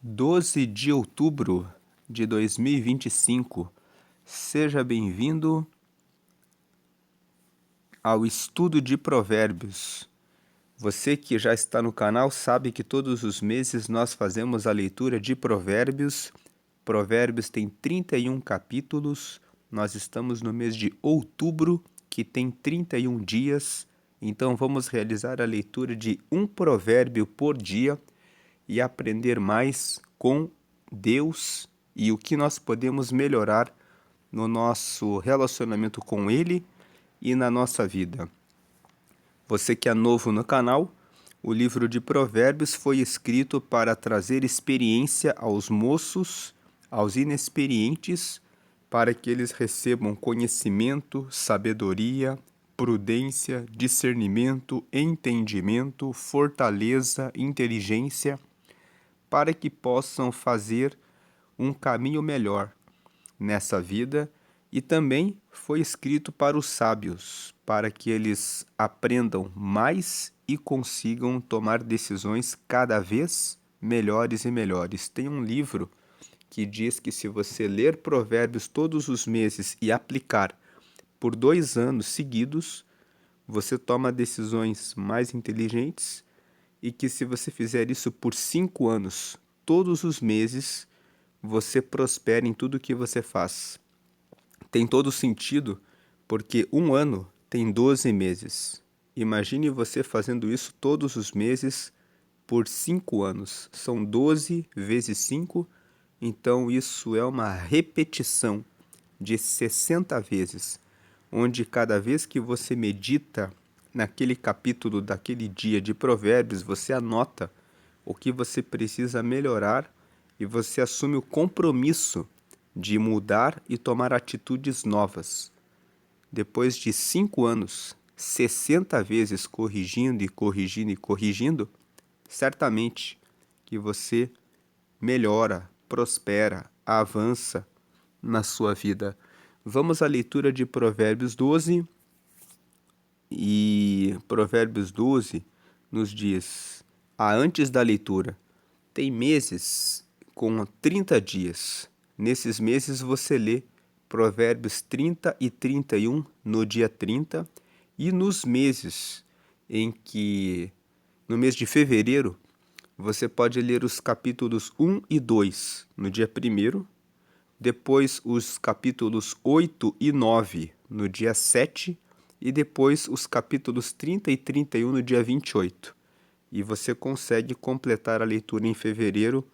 12 de outubro de 2025. Seja bem-vindo ao estudo de Provérbios. Você que já está no canal sabe que todos os meses nós fazemos a leitura de Provérbios. Provérbios tem 31 capítulos. Nós estamos no mês de outubro, que tem 31 dias. Então vamos realizar a leitura de um provérbio por dia e aprender mais com Deus e o que nós podemos melhorar no nosso relacionamento com Ele e na nossa vida. Você que é novo no canal, o livro de Provérbios foi escrito para trazer experiência aos moços, aos inexperientes, para que eles recebam conhecimento, sabedoria, prudência, discernimento, entendimento, fortaleza, inteligência, para que possam fazer um caminho melhor nessa vida, e também foi escrito para os sábios, para que eles aprendam mais e consigam tomar decisões cada vez melhores e melhores. Tem um livro que diz que se você ler Provérbios todos os meses e aplicar por 2 anos seguidos, você toma decisões mais inteligentes, e que se você fizer isso por 5 anos, todos os meses, você prospera em tudo que você faz. Tem todo sentido, porque um ano tem 12 meses. Imagine você fazendo isso todos os meses por 5 anos. São 12 vezes 5, então isso é uma repetição de 60 vezes, onde cada vez que você medita naquele capítulo daquele dia de Provérbios, você anota o que você precisa melhorar e você assume o compromisso de mudar e tomar atitudes novas. Depois de 5 anos, 60 vezes corrigindo e corrigindo e corrigindo, certamente que você melhora, prospera, avança na sua vida. Vamos à leitura de Provérbios 12. E Provérbios 12 nos diz: antes da leitura, tem meses com 30 dias. Nesses meses você lê Provérbios 30 e 31 no dia 30, e nos meses no mês de fevereiro, você pode ler os capítulos 1 e 2 no dia 1º, depois os capítulos 8 e 9 no dia 7, e depois os capítulos 30 e 31 no dia 28. E você consegue completar a leitura em fevereiro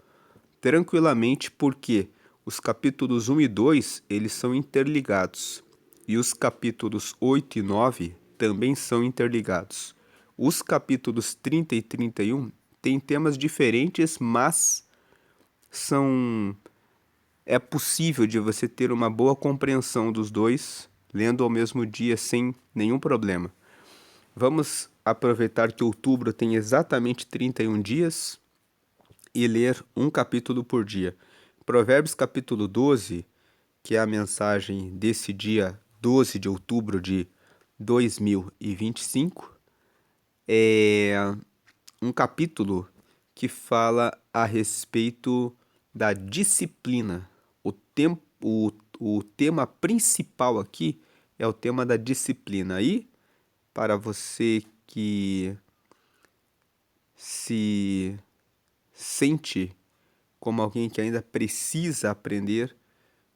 tranquilamente, porque os capítulos 1 e 2, eles são interligados. E os capítulos 8 e 9 também são interligados. Os capítulos 30 e 31 têm temas diferentes, mas é possível de você ter uma boa compreensão dos dois, lendo ao mesmo dia sem nenhum problema. Vamos aproveitar que outubro tem exatamente 31 dias e ler um capítulo por dia. Provérbios capítulo 12, que é a mensagem desse dia 12 de outubro de 2025, é um capítulo que fala a respeito da disciplina. O tema principal aqui é o tema da disciplina. E para você que se sente como alguém que ainda precisa aprender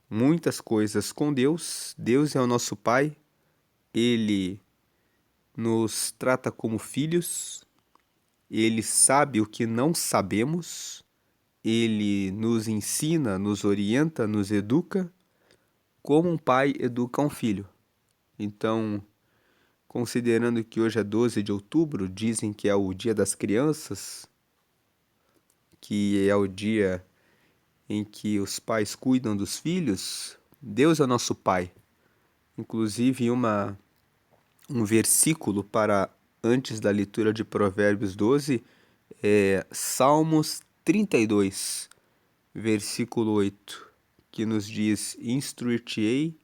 muitas coisas com Deus, Deus é o nosso Pai, Ele nos trata como filhos, Ele sabe o que não sabemos, Ele nos ensina, nos orienta, nos educa, como um pai educa um filho. Então, considerando que hoje é 12 de outubro, dizem que é o dia das crianças, que é o dia em que os pais cuidam dos filhos, Deus é nosso Pai. Inclusive, um versículo para antes da leitura de Provérbios 12 é Salmos 32, versículo 8, que nos diz: Instruir-te-ei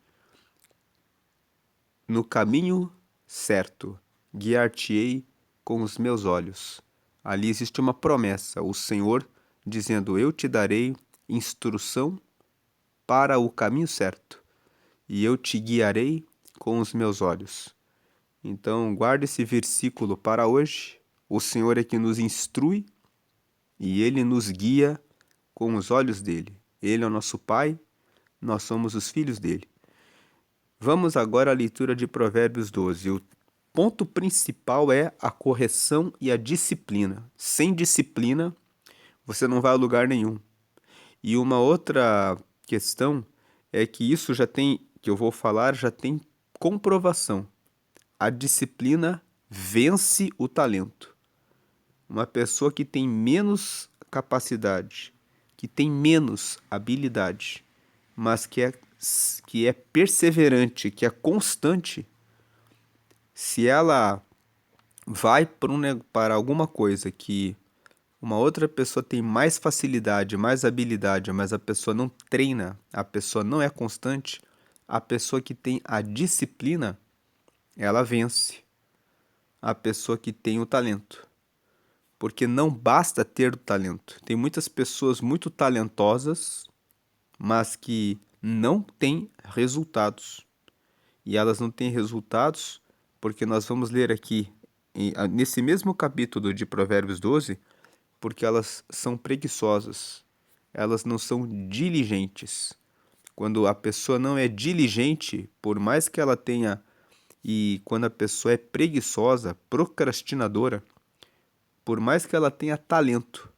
no caminho certo, guiar-te-ei com os meus olhos. Ali existe uma promessa, o Senhor dizendo: eu te darei instrução para o caminho certo, e eu te guiarei com os meus olhos. Então, guarde esse versículo para hoje. O Senhor é que nos instrui e Ele nos guia com os olhos dele. Ele é o nosso Pai, nós somos os filhos dele. Vamos agora à leitura de Provérbios 12. O ponto principal é a correção e a disciplina. Sem disciplina, você não vai a lugar nenhum. E uma outra questão é que isso já tem, que eu vou falar, já tem comprovação. A disciplina vence o talento. Uma pessoa que tem menos capacidade, que tem menos habilidade, mas que é perseverante, que é constante, se ela vai para alguma coisa que uma outra pessoa tem mais facilidade, mais habilidade, mas a pessoa não treina, a pessoa não é constante, a pessoa que tem a disciplina, ela vence a pessoa que tem o talento. Porque não basta ter o talento. Tem muitas pessoas muito talentosas, mas que não têm resultados. E elas não têm resultados porque nós vamos ler aqui, nesse mesmo capítulo de Provérbios 12, porque elas são preguiçosas. Elas não são diligentes. Quando a pessoa não é diligente, por mais que ela tenha, e quando a pessoa é preguiçosa, procrastinadora, por mais que ela tenha talento,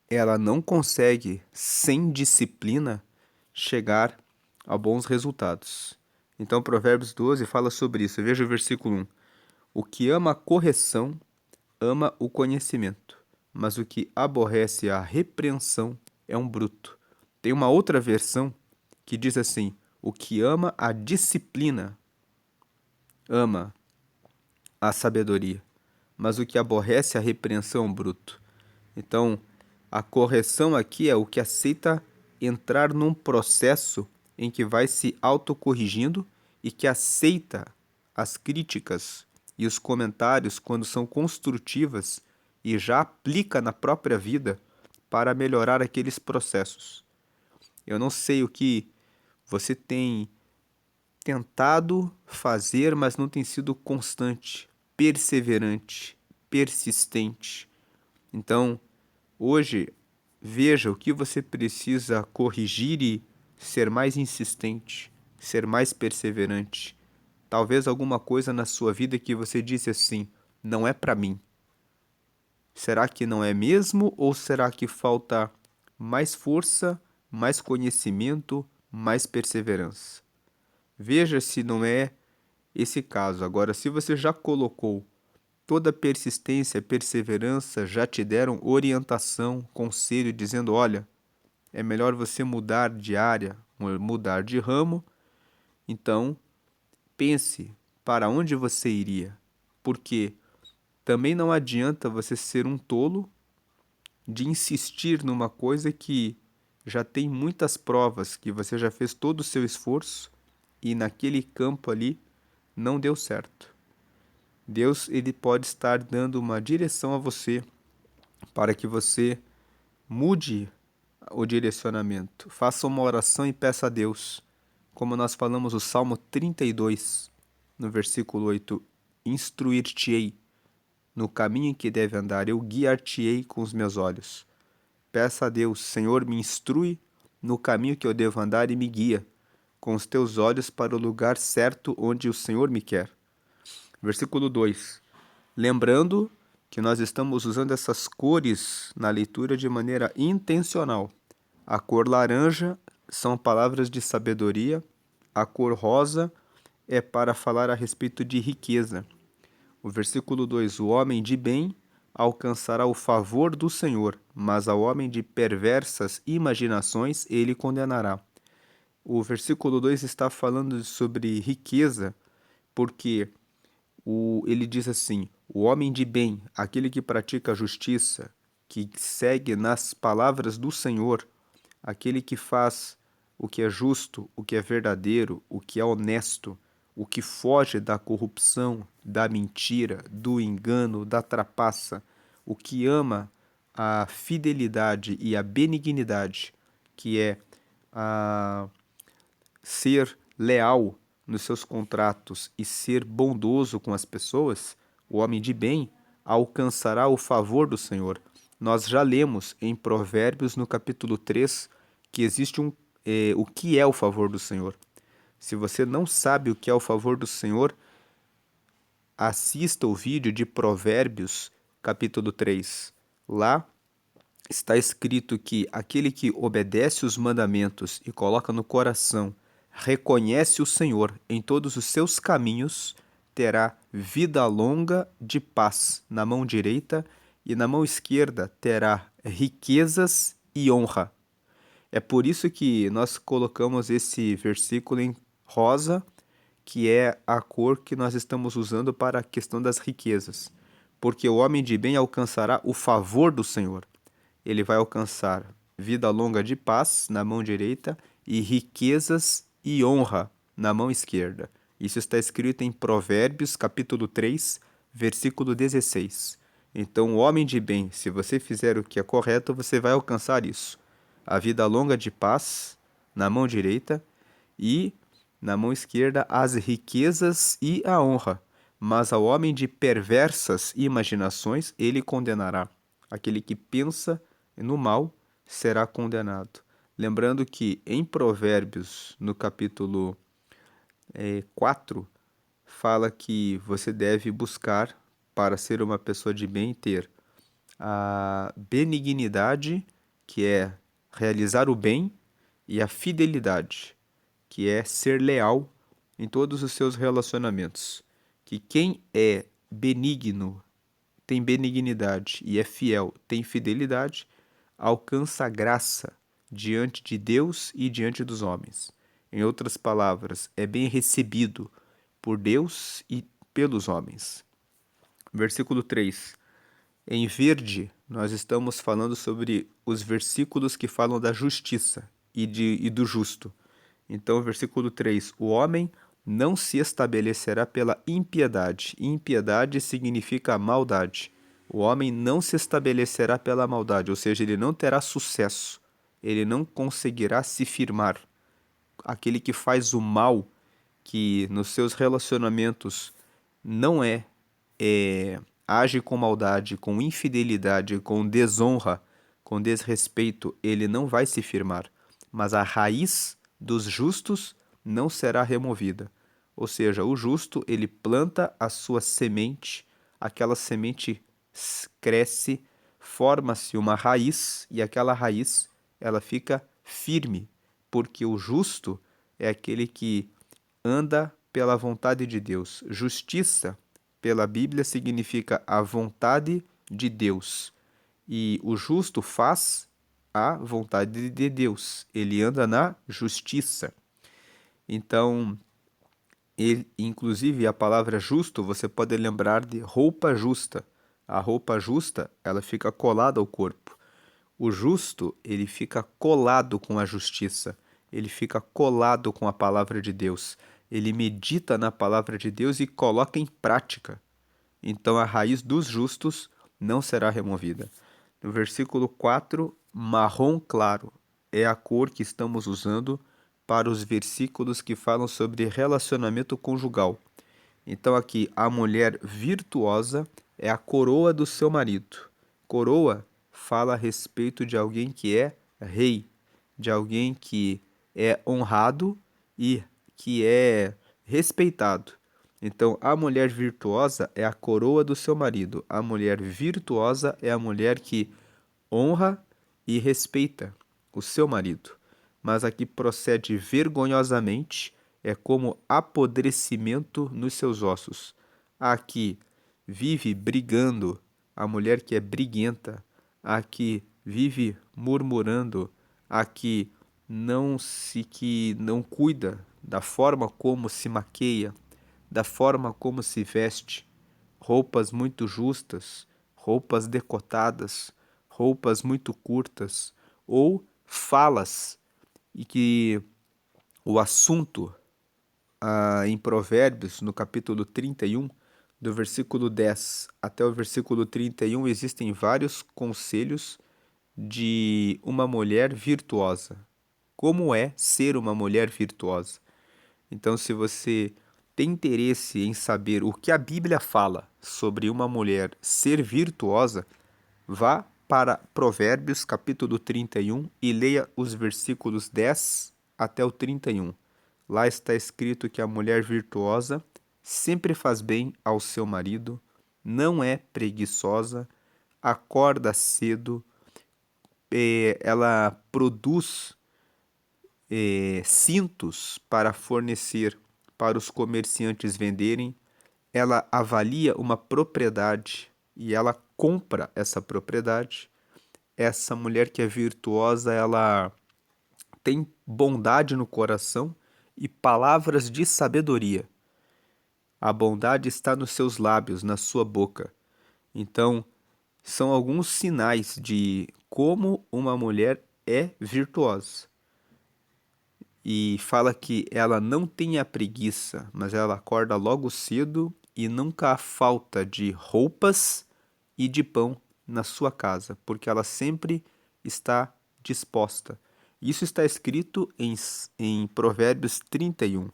ela não consegue, sem disciplina, chegar a bons resultados. Então, Provérbios 12 fala sobre isso. Veja o versículo 1. O que ama a correção, ama o conhecimento, mas o que aborrece a repreensão é um bruto. Tem uma outra versão que diz assim: o que ama a disciplina, ama a sabedoria, mas o que aborrece a repreensão é um bruto. Então, a correção aqui é o que aceita entrar num processo em que vai se autocorrigindo e que aceita as críticas e os comentários quando são construtivas e já aplica na própria vida para melhorar aqueles processos. Eu não sei o que você tem tentado fazer, mas não tem sido constante, perseverante, persistente. Então, hoje, veja o que você precisa corrigir e ser mais insistente, ser mais perseverante. Talvez alguma coisa na sua vida que você disse assim: não é para mim. Será que não é mesmo? Ou será que falta mais força, mais conhecimento, mais perseverança? Veja se não é esse caso. Agora, se você já colocou toda persistência, perseverança, já te deram orientação, conselho, dizendo: olha, é melhor você mudar de área, mudar de ramo, então pense para onde você iria. Porque também não adianta você ser um tolo de insistir numa coisa que já tem muitas provas, que você já fez todo o seu esforço e naquele campo ali não deu certo. Deus, ele pode estar dando uma direção a você para que você mude o direcionamento. Faça uma oração e peça a Deus. Como nós falamos o Salmo 32, no versículo 8: instruir-te-ei no caminho em que deve andar, eu guiar-te-ei com os meus olhos. Peça a Deus: Senhor, me instrui no caminho que eu devo andar e me guia com os teus olhos para o lugar certo onde o Senhor me quer. Versículo 2. Lembrando que nós estamos usando essas cores na leitura de maneira intencional. A cor laranja são palavras de sabedoria, a cor rosa é para falar a respeito de riqueza. O versículo 2: o homem de bem alcançará o favor do Senhor, mas ao homem de perversas imaginações ele condenará. O versículo 2 está falando sobre riqueza, porque ele diz assim: o homem de bem, aquele que pratica a justiça, que segue nas palavras do Senhor, aquele que faz o que é justo, o que é verdadeiro, o que é honesto, o que foge da corrupção, da mentira, do engano, da trapaça, o que ama a fidelidade e a benignidade, que é a ser leal nos seus contratos e ser bondoso com as pessoas, o homem de bem alcançará o favor do Senhor. Nós já lemos em Provérbios, no capítulo 3, que existe o que é o favor do Senhor. Se você não sabe o que é o favor do Senhor, assista o vídeo de Provérbios, capítulo 3. Lá está escrito que aquele que obedece os mandamentos e coloca no coração, reconhece o Senhor em todos os seus caminhos, terá vida longa de paz na mão direita, e na mão esquerda terá riquezas e honra. É por isso que nós colocamos esse versículo em rosa, que é a cor que nós estamos usando para a questão das riquezas. Porque o homem de bem alcançará o favor do Senhor. Ele vai alcançar vida longa de paz na mão direita e riquezas e honra na mão esquerda. Isso está escrito em Provérbios, capítulo 3, versículo 16. Então, o homem de bem, se você fizer o que é correto, você vai alcançar isso. A vida longa de paz na mão direita e na mão esquerda as riquezas e a honra. Mas ao homem de perversas imaginações, ele condenará. Aquele que pensa no mal será condenado. Lembrando que em Provérbios, no capítulo 4, fala que você deve buscar, para ser uma pessoa de bem, ter a benignidade, que é realizar o bem, e a fidelidade, que é ser leal em todos os seus relacionamentos. Que quem é benigno, tem benignidade e é fiel, tem fidelidade, alcança a graça diante de Deus e diante dos homens. Em outras palavras, é bem recebido por Deus e pelos homens. Versículo 3. Em verde, nós estamos falando sobre os versículos que falam da justiça e do justo. Então, versículo 3: o homem não se estabelecerá pela impiedade. Impiedade significa maldade. O homem não se estabelecerá pela maldade, ou seja, ele não terá sucesso, ele não conseguirá se firmar. Aquele que faz o mal, que nos seus relacionamentos não age com maldade, com infidelidade, com desonra, com desrespeito, ele não vai se firmar. Mas a raiz dos justos não será removida. Ou seja, o justo, ele planta a sua semente, aquela semente cresce, forma-se uma raiz e aquela raiz, ela fica firme, porque o justo é aquele que anda pela vontade de Deus. Justiça, pela Bíblia, significa a vontade de Deus. E o justo faz a vontade de Deus. Ele anda na justiça. Então, inclusive a palavra justo, você pode lembrar de roupa justa. A roupa justa, ela fica colada ao corpo. O justo, ele fica colado com a justiça. Ele fica colado com a palavra de Deus. Ele medita na palavra de Deus e coloca em prática. Então a raiz dos justos não será removida. No versículo 4, marrom claro é a cor que estamos usando para os versículos que falam sobre relacionamento conjugal. Então aqui, a mulher virtuosa é a coroa do seu marido. Coroa fala a respeito de alguém que é rei, de alguém que é honrado e que é respeitado. Então, a mulher virtuosa é a coroa do seu marido. A mulher virtuosa é a mulher que honra e respeita o seu marido. Mas a que procede vergonhosamente é como apodrecimento nos seus ossos. A que vive brigando, a mulher que é briguenta, a que vive murmurando, a que não cuida da forma como se maqueia, da forma como se veste, roupas muito justas, roupas decotadas, roupas muito curtas, ou falas, e que o assunto em Provérbios, no capítulo 31, Do versículo 10 até o versículo 31 existem vários conselhos de uma mulher virtuosa. Como é ser uma mulher virtuosa? Então, se você tem interesse em saber o que a Bíblia fala sobre uma mulher ser virtuosa, vá para Provérbios capítulo 31 e leia os versículos 10 até o 31. Lá está escrito que a mulher virtuosa sempre faz bem ao seu marido, não é preguiçosa, acorda cedo, ela produz cintos para fornecer para os comerciantes venderem, ela avalia uma propriedade e ela compra essa propriedade. Essa mulher que é virtuosa, ela tem bondade no coração e palavras de sabedoria. A bondade está nos seus lábios, na sua boca. Então, são alguns sinais de como uma mulher é virtuosa. E fala que ela não tem a preguiça, mas ela acorda logo cedo e nunca há falta de roupas e de pão na sua casa, porque ela sempre está disposta. Isso está escrito em Provérbios 31.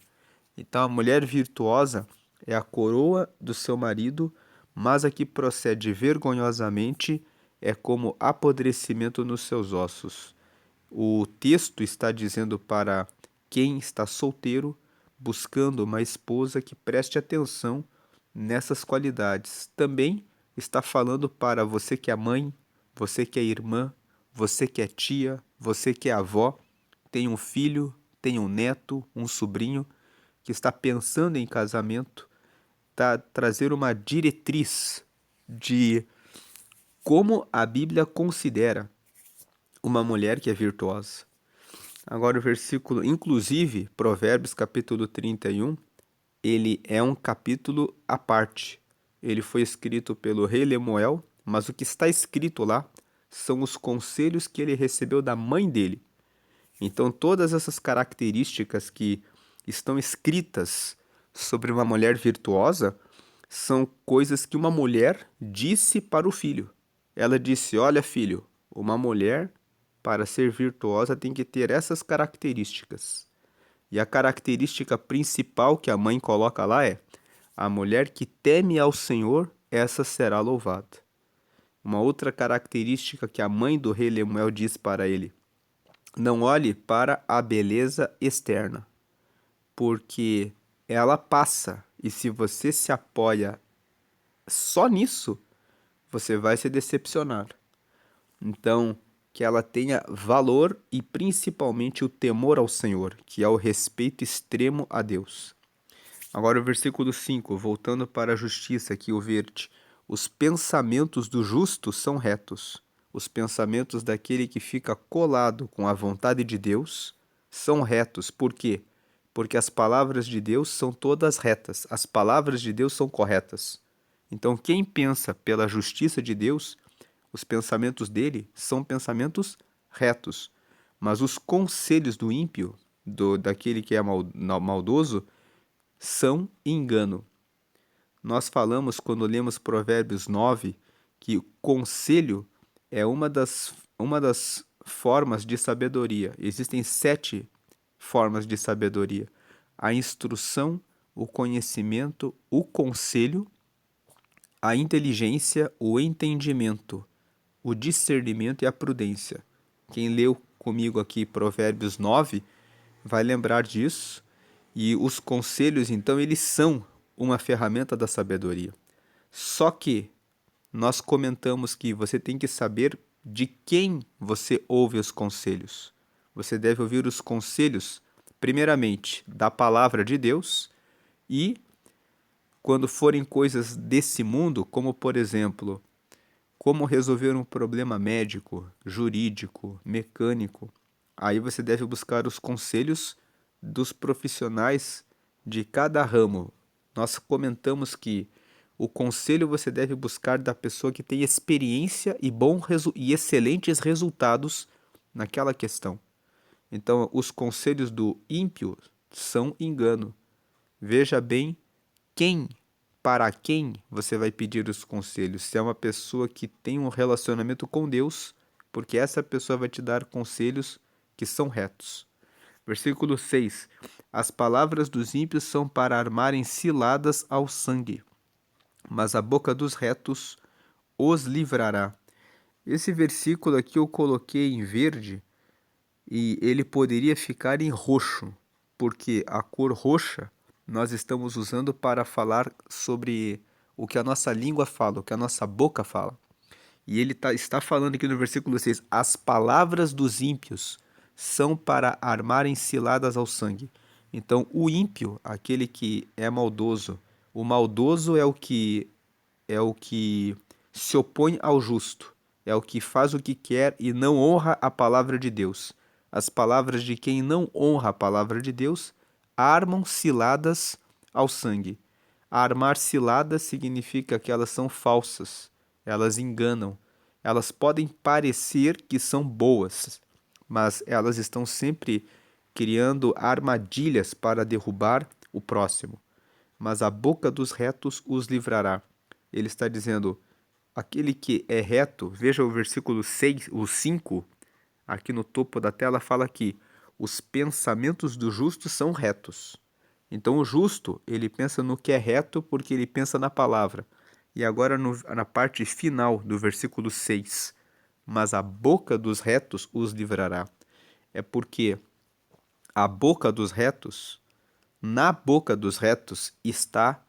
Então, a mulher virtuosa é a coroa do seu marido, mas a que procede vergonhosamente é como apodrecimento nos seus ossos. O texto está dizendo para quem está solteiro, buscando uma esposa que preste atenção nessas qualidades. Também está falando para você que é mãe, você que é irmã, você que é tia, você que é avó, tem um filho, tem um neto, um sobrinho que está pensando em casamento, tá trazer uma diretriz de como a Bíblia considera uma mulher que é virtuosa. Agora o versículo, inclusive, Provérbios capítulo 31, ele é um capítulo à parte. Ele foi escrito pelo rei Lemuel, mas o que está escrito lá são os conselhos que ele recebeu da mãe dele. Então todas essas características que estão escritas sobre uma mulher virtuosa são coisas que uma mulher disse para o filho. Ela disse: Olha, filho, uma mulher, para ser virtuosa, tem que ter essas características. E a característica principal que a mãe coloca lá é: a mulher que teme ao Senhor, essa será louvada. Uma outra característica que a mãe do rei Lemuel diz para ele: não olhe para a beleza externa, porque ela passa, e se você se apoia só nisso, você vai se decepcionar. Então, que ela tenha valor e principalmente o temor ao Senhor, que é o respeito extremo a Deus. Agora o versículo 5, voltando para a justiça, aqui o verde. Os pensamentos do justo são retos. Os pensamentos daquele que fica colado com a vontade de Deus são retos. Por quê? Porque as palavras de Deus são todas retas. As palavras de Deus são corretas. Então, quem pensa pela justiça de Deus, os pensamentos dele são pensamentos retos. Mas os conselhos do ímpio, daquele que é maldoso, são engano. Nós falamos, quando lemos Provérbios 9, que o conselho é uma das formas de sabedoria. Existem 7 formas de sabedoria: a instrução, o conhecimento, o conselho, a inteligência, o entendimento, o discernimento e a prudência. Quem leu comigo aqui Provérbios 9 vai lembrar disso. E os conselhos, então, eles são uma ferramenta da sabedoria. Só que nós comentamos que você tem que saber de quem você ouve os conselhos. Você deve ouvir os conselhos, primeiramente, da palavra de Deus e, quando forem coisas desse mundo, como, por exemplo, como resolver um problema médico, jurídico, mecânico, aí você deve buscar os conselhos dos profissionais de cada ramo. Nós comentamos que o conselho você deve buscar da pessoa que tem experiência e excelentes resultados naquela questão. Então, os conselhos do ímpio são engano. Veja bem quem para quem você vai pedir os conselhos. Se é uma pessoa que tem um relacionamento com Deus, porque essa pessoa vai te dar conselhos que são retos. Versículo 6. As palavras dos ímpios são para armarem ciladas ao sangue, mas a boca dos retos os livrará. Esse versículo aqui eu coloquei em verde e ele poderia ficar em roxo, porque a cor roxa nós estamos usando para falar sobre o que a nossa língua fala, o que a nossa boca fala. E ele está falando aqui no versículo 6, as palavras dos ímpios são para armarem ciladas ao sangue. Então, o ímpio, aquele que é maldoso, o maldoso é o que se opõe ao justo, é o que faz o que quer e não honra a palavra de Deus. As palavras de quem não honra a palavra de Deus armam ciladas ao sangue. Armar ciladas significa que elas são falsas, elas enganam. Elas podem parecer que são boas, mas elas estão sempre criando armadilhas para derrubar o próximo. Mas a boca dos retos os livrará. Ele está dizendo, aquele que é reto, veja o versículo 6, o 5, aqui no topo da tela, fala que os pensamentos do justo são retos. Então o justo, ele pensa no que é reto porque ele pensa na palavra. E agora na parte final do versículo 6, mas a boca dos retos os livrará. É porque a boca dos retos, na boca dos retos está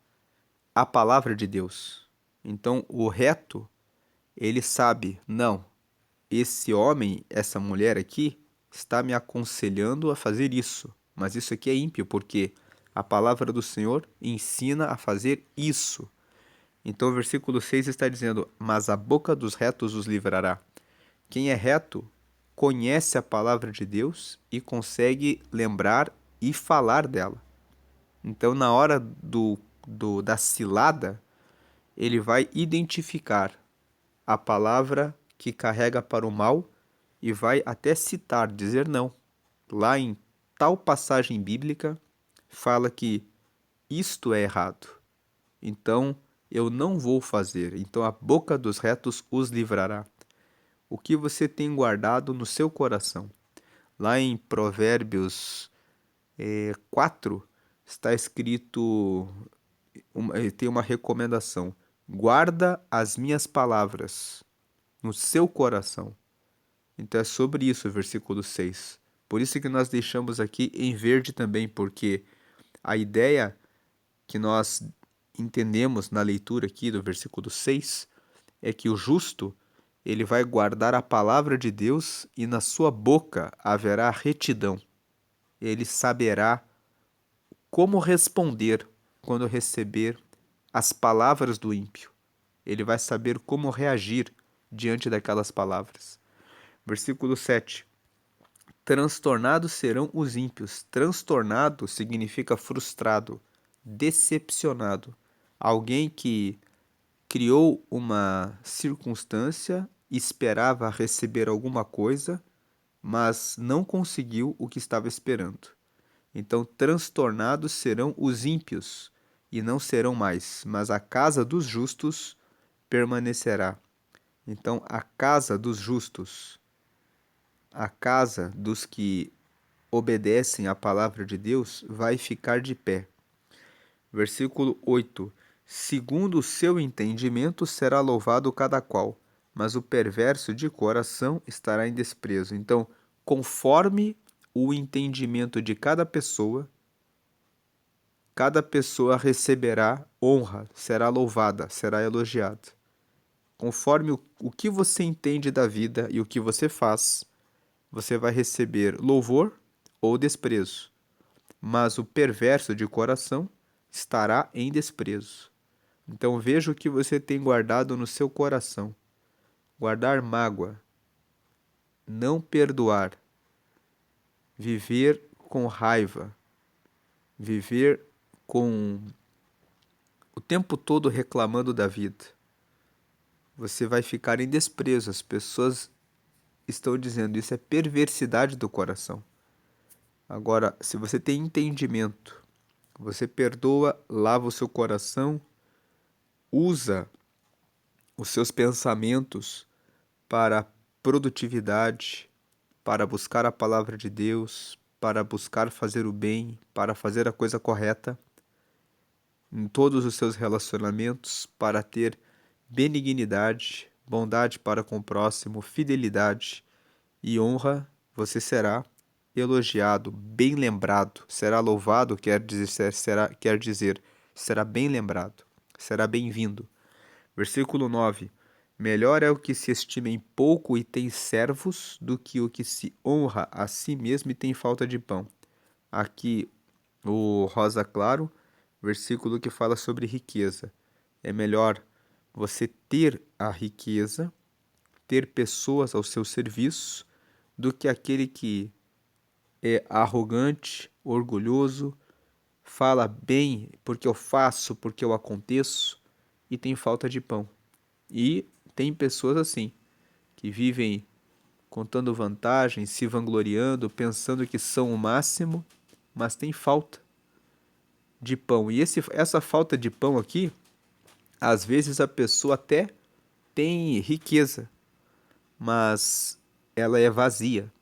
a palavra de Deus. Então o reto, ele sabe, não, esse homem, essa mulher aqui, está me aconselhando a fazer isso. Mas isso aqui é ímpio, porque a palavra do Senhor ensina a fazer isso. Então o versículo 6 está dizendo, mas a boca dos retos os livrará. Quem é reto conhece a palavra de Deus e consegue lembrar e falar dela. Então na hora da cilada, ele vai identificar a palavra que carrega para o mal e vai até citar, dizer não. Lá em tal passagem bíblica, fala que isto é errado. Então, eu não vou fazer. Então, a boca dos retos os livrará. O que você tem guardado no seu coração? Lá em Provérbios 4, está escrito, tem uma recomendação. Guarda as minhas palavras no seu coração. Então é sobre isso o versículo 6. Por isso que nós deixamos aqui em verde também, porque a ideia que nós entendemos na leitura aqui do versículo 6 é que o justo, ele vai guardar a palavra de Deus e na sua boca haverá retidão. Ele saberá como responder quando receber as palavras do ímpio. Ele vai saber como reagir diante daquelas palavras. Versículo 7. Transtornados serão os ímpios. Transtornado significa frustrado, decepcionado. Alguém que criou uma circunstância, esperava receber alguma coisa, mas não conseguiu o que estava esperando. Então, transtornados serão os ímpios, e não serão mais, mas a casa dos justos permanecerá. Então, a casa dos justos, a casa dos que obedecem à palavra de Deus, vai ficar de pé. Versículo 8. Segundo o seu entendimento será louvado cada qual, mas o perverso de coração estará em desprezo. Então, conforme o entendimento de cada pessoa receberá honra, será louvada, será elogiada. Conforme o que você entende da vida e o que você faz, você vai receber louvor ou desprezo. Mas o perverso de coração estará em desprezo. Então veja o que você tem guardado no seu coração. Guardar mágoa, não perdoar, viver com raiva, viver com o tempo todo reclamando da vida. Você vai ficar em desprezo. As pessoas estão dizendo isso é perversidade do coração. Agora, se você tem entendimento, você perdoa, lava o seu coração, usa os seus pensamentos para produtividade, para buscar a palavra de Deus, para buscar fazer o bem, para fazer a coisa correta em todos os seus relacionamentos, para ter benignidade, bondade para com o próximo, fidelidade e honra, você será elogiado, bem lembrado, será louvado, quer dizer, será bem lembrado, será bem-vindo. Versículo 9. Melhor é o que se estima em pouco e tem servos do que o que se honra a si mesmo e tem falta de pão. Aqui o rosa claro, versículo que fala sobre riqueza. É melhor você ter a riqueza, ter pessoas ao seu serviço, do que aquele que é arrogante, orgulhoso, fala bem porque eu faço, porque eu aconteço e tem falta de pão. E tem pessoas assim, que vivem contando vantagens, se vangloriando, pensando que são o máximo, mas tem falta de pão. E essa falta de pão aqui, às vezes a pessoa até tem riqueza, mas ela é vazia.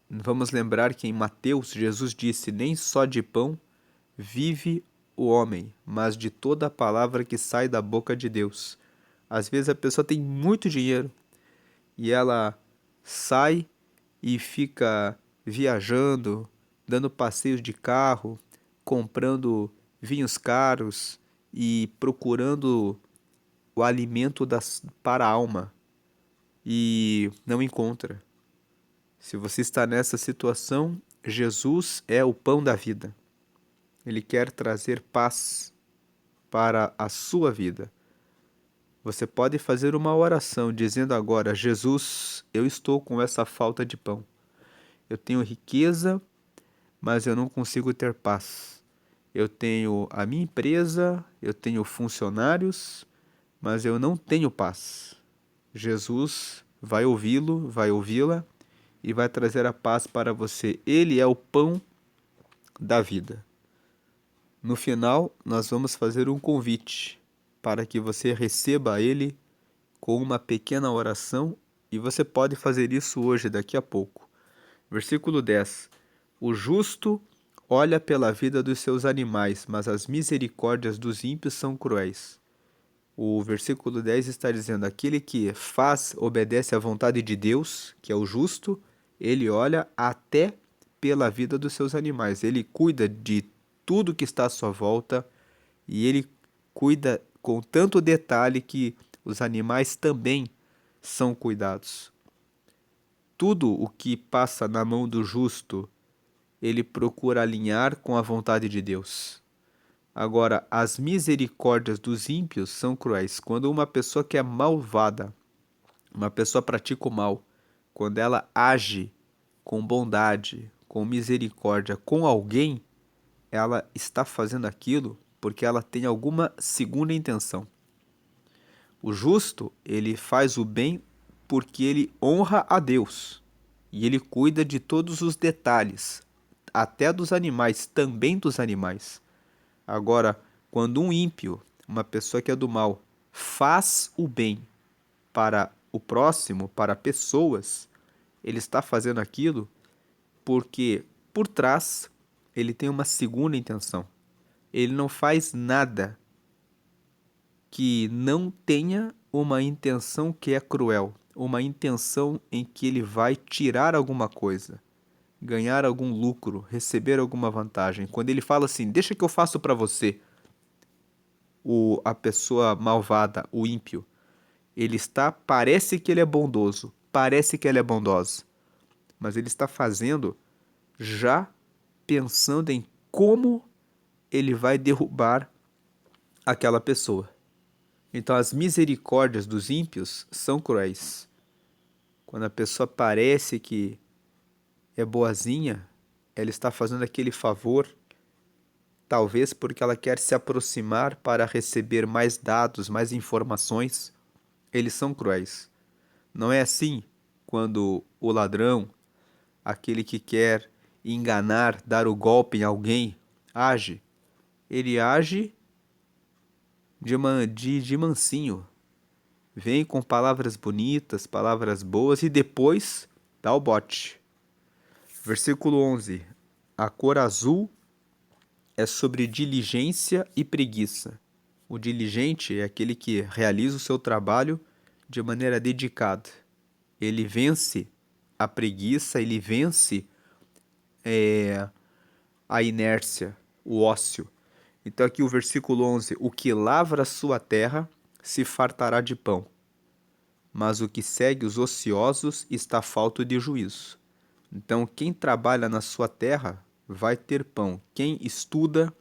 Vamos lembrar que em Mateus, Jesus disse: nem só de pão vive o homem, mas de toda a palavra que sai da boca de Deus. Às vezes a pessoa tem muito dinheiro e ela sai e fica viajando, dando passeios de carro, comprando vinhos caros e procurando o alimento para a alma e não encontra. Se você está nessa situação, Jesus é o pão da vida. Ele quer trazer paz para a sua vida. Você pode fazer uma oração dizendo agora: Jesus, eu estou com essa falta de pão. Eu tenho riqueza, mas eu não consigo ter paz. Eu tenho a minha empresa, eu tenho funcionários, mas eu não tenho paz. Jesus vai ouvi-lo, vai ouvi-la e vai trazer a paz para você. Ele é o pão da vida. No final, nós vamos fazer um convite para que você receba ele com uma pequena oração e você pode fazer isso hoje, daqui a pouco. Versículo 10. O justo olha pela vida dos seus animais, mas as misericórdias dos ímpios são cruéis. O versículo 10 está dizendo: aquele que obedece à vontade de Deus, que é o justo, ele olha até pela vida dos seus animais. Ele cuida de tudo que está à sua volta e ele cuida com tanto detalhe que os animais também são cuidados. Tudo o que passa na mão do justo, ele procura alinhar com a vontade de Deus. Agora, as misericórdias dos ímpios são cruéis. Quando uma pessoa que é malvada, uma pessoa pratica o mal, quando ela age com bondade, com misericórdia com alguém, ela está fazendo aquilo porque ela tem alguma segunda intenção. O justo, ele faz o bem porque ele honra a Deus e ele cuida de todos os detalhes, até dos animais, também dos animais. Agora, quando um ímpio, uma pessoa que é do mal, faz o bem para o próximo, para pessoas, ele está fazendo aquilo porque por trás ele tem uma segunda intenção. Ele não faz nada que não tenha uma intenção que é cruel, uma intenção em que ele vai tirar alguma coisa, ganhar algum lucro, receber alguma vantagem. Quando ele fala assim: deixa que eu faço para você, a pessoa malvada, o ímpio, parece que ele é bondoso, parece que ele é bondosa, mas ele está fazendo já pensando em como ele vai derrubar aquela pessoa. Então as misericórdias dos ímpios são cruéis. Quando a pessoa parece que é boazinha, ela está fazendo aquele favor, talvez porque ela quer se aproximar para receber mais dados, mais informações. Eles são cruéis. Não é assim quando o ladrão, aquele que quer enganar, dar o golpe em alguém, age. Ele age de mansinho. Vem com palavras bonitas, palavras boas e depois dá o bote. Versículo 11. A cor azul é sobre diligência e preguiça. O diligente é aquele que realiza o seu trabalho de maneira dedicada. Ele vence a preguiça, ele vence a inércia, o ócio. Então aqui o versículo 11. O que lavra a sua terra se fartará de pão, mas o que segue os ociosos está falto de juízo. Então quem trabalha na sua terra vai ter pão. Quem estuda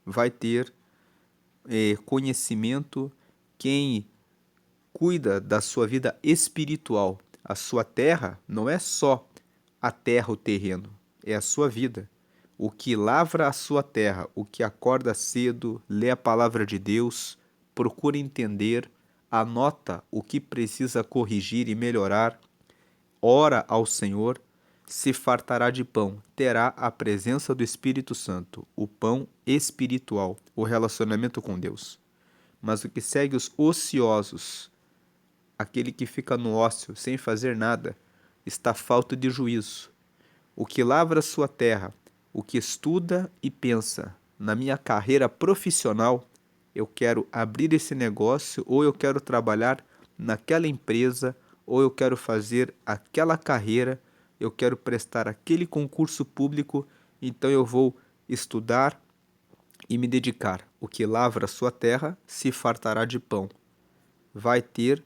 vai ter conhecimento. Quem cuida da sua vida espiritual. A sua terra não é só a terra, o terreno, é a sua vida. O que lavra a sua terra, o que acorda cedo, lê a palavra de Deus, procura entender, anota o que precisa corrigir e melhorar, ora ao Senhor, se fartará de pão, terá a presença do Espírito Santo, o pão espiritual, o relacionamento com Deus. Mas o que segue os ociosos, aquele que fica no ócio, sem fazer nada, está falto de juízo. O que lavra sua terra, o que estuda e pensa, na minha carreira profissional, eu quero abrir esse negócio, ou eu quero trabalhar naquela empresa, ou eu quero fazer aquela carreira, eu quero prestar aquele concurso público, então eu vou estudar e me dedicar. O que lavra sua terra se fartará de pão. Vai ter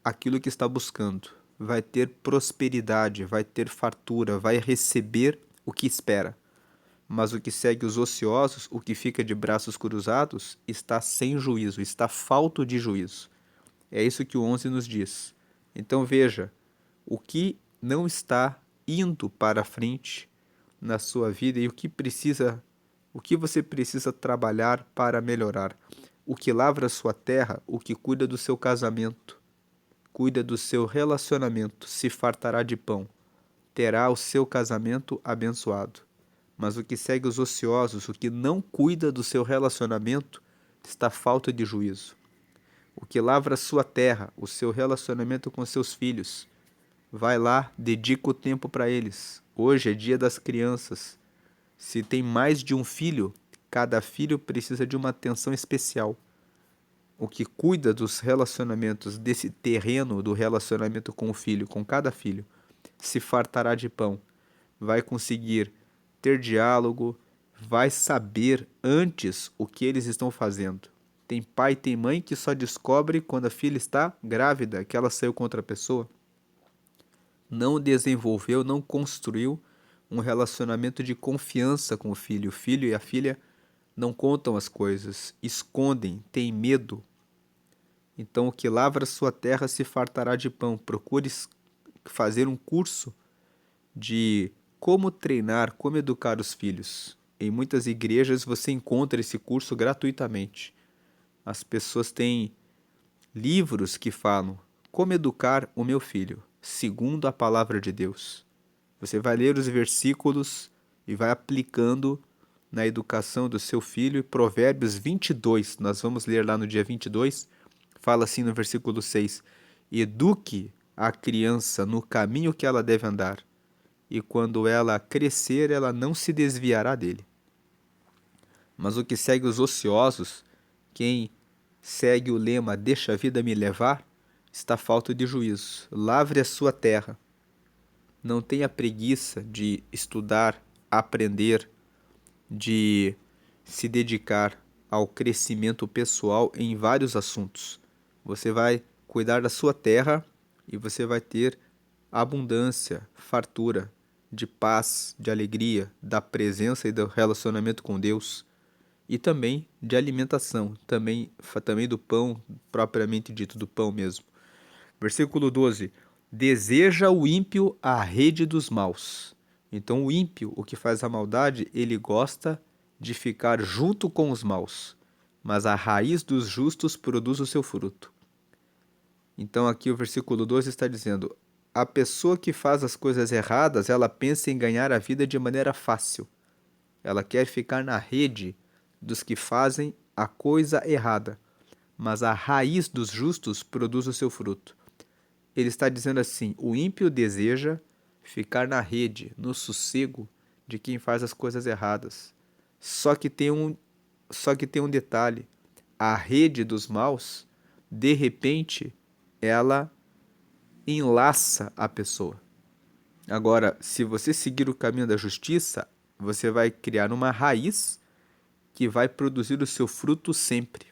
aquilo que está buscando, vai ter prosperidade, vai ter fartura, vai receber o que espera. Mas o que segue os ociosos, o que fica de braços cruzados, está sem juízo, está falto de juízo. É isso que o 11 nos diz. Então veja, o que não está indo para frente na sua vida e o que você precisa trabalhar para melhorar. O que lavra a sua terra, o que cuida do seu casamento, cuida do seu relacionamento, se fartará de pão, terá o seu casamento abençoado. Mas o que segue os ociosos, o que não cuida do seu relacionamento, está falta de juízo. O que lavra a sua terra, o seu relacionamento com seus filhos, vai lá, dedica o tempo para eles. Hoje é dia das crianças. Se tem mais de um filho, cada filho precisa de uma atenção especial. O que cuida dos relacionamentos, desse terreno do relacionamento com o filho, com cada filho, se fartará de pão. Vai conseguir ter diálogo, vai saber antes o que eles estão fazendo. Tem pai e tem mãe que só descobre quando a filha está grávida, que ela saiu com outra pessoa. Não desenvolveu, não construiu um relacionamento de confiança com o filho. O filho e a filha não contam as coisas, escondem, têm medo. Então o que lavra sua terra se fartará de pão. Procure fazer um curso de como treinar, como educar os filhos. Em muitas igrejas você encontra esse curso gratuitamente. As pessoas têm livros que falam como educar o meu filho, segundo a palavra de Deus. Você vai ler os versículos e vai aplicando na educação do seu filho. Provérbios 22, nós vamos ler lá no dia 22, fala assim no versículo 6: Eduque a criança no caminho que ela deve andar, e quando ela crescer, ela não se desviará dele. Mas o que segue os ociosos, quem segue o lema deixa a vida me levar, está falto de juízo. Lavre a sua terra. Não tenha preguiça de estudar, aprender, de se dedicar ao crescimento pessoal em vários assuntos. Você vai cuidar da sua terra e você vai ter abundância, fartura, de paz, de alegria, da presença e do relacionamento com Deus, e também de alimentação, também do pão, propriamente dito, do pão mesmo. Versículo 12: Deseja o ímpio a rede dos maus. Então o ímpio, o que faz a maldade, ele gosta de ficar junto com os maus, mas a raiz dos justos produz o seu fruto. Então aqui o versículo 12 está dizendo: a pessoa que faz as coisas erradas, ela pensa em ganhar a vida de maneira fácil. Ela quer ficar na rede dos que fazem a coisa errada. mas a raiz dos justos produz o seu fruto. Ele está dizendo assim: o ímpio deseja ficar na rede, no sossego de quem faz as coisas erradas. Só que tem um detalhe: a rede dos maus, de repente, ela enlaça a pessoa. Agora, se você seguir o caminho da justiça, você vai criar uma raiz que vai produzir o seu fruto sempre.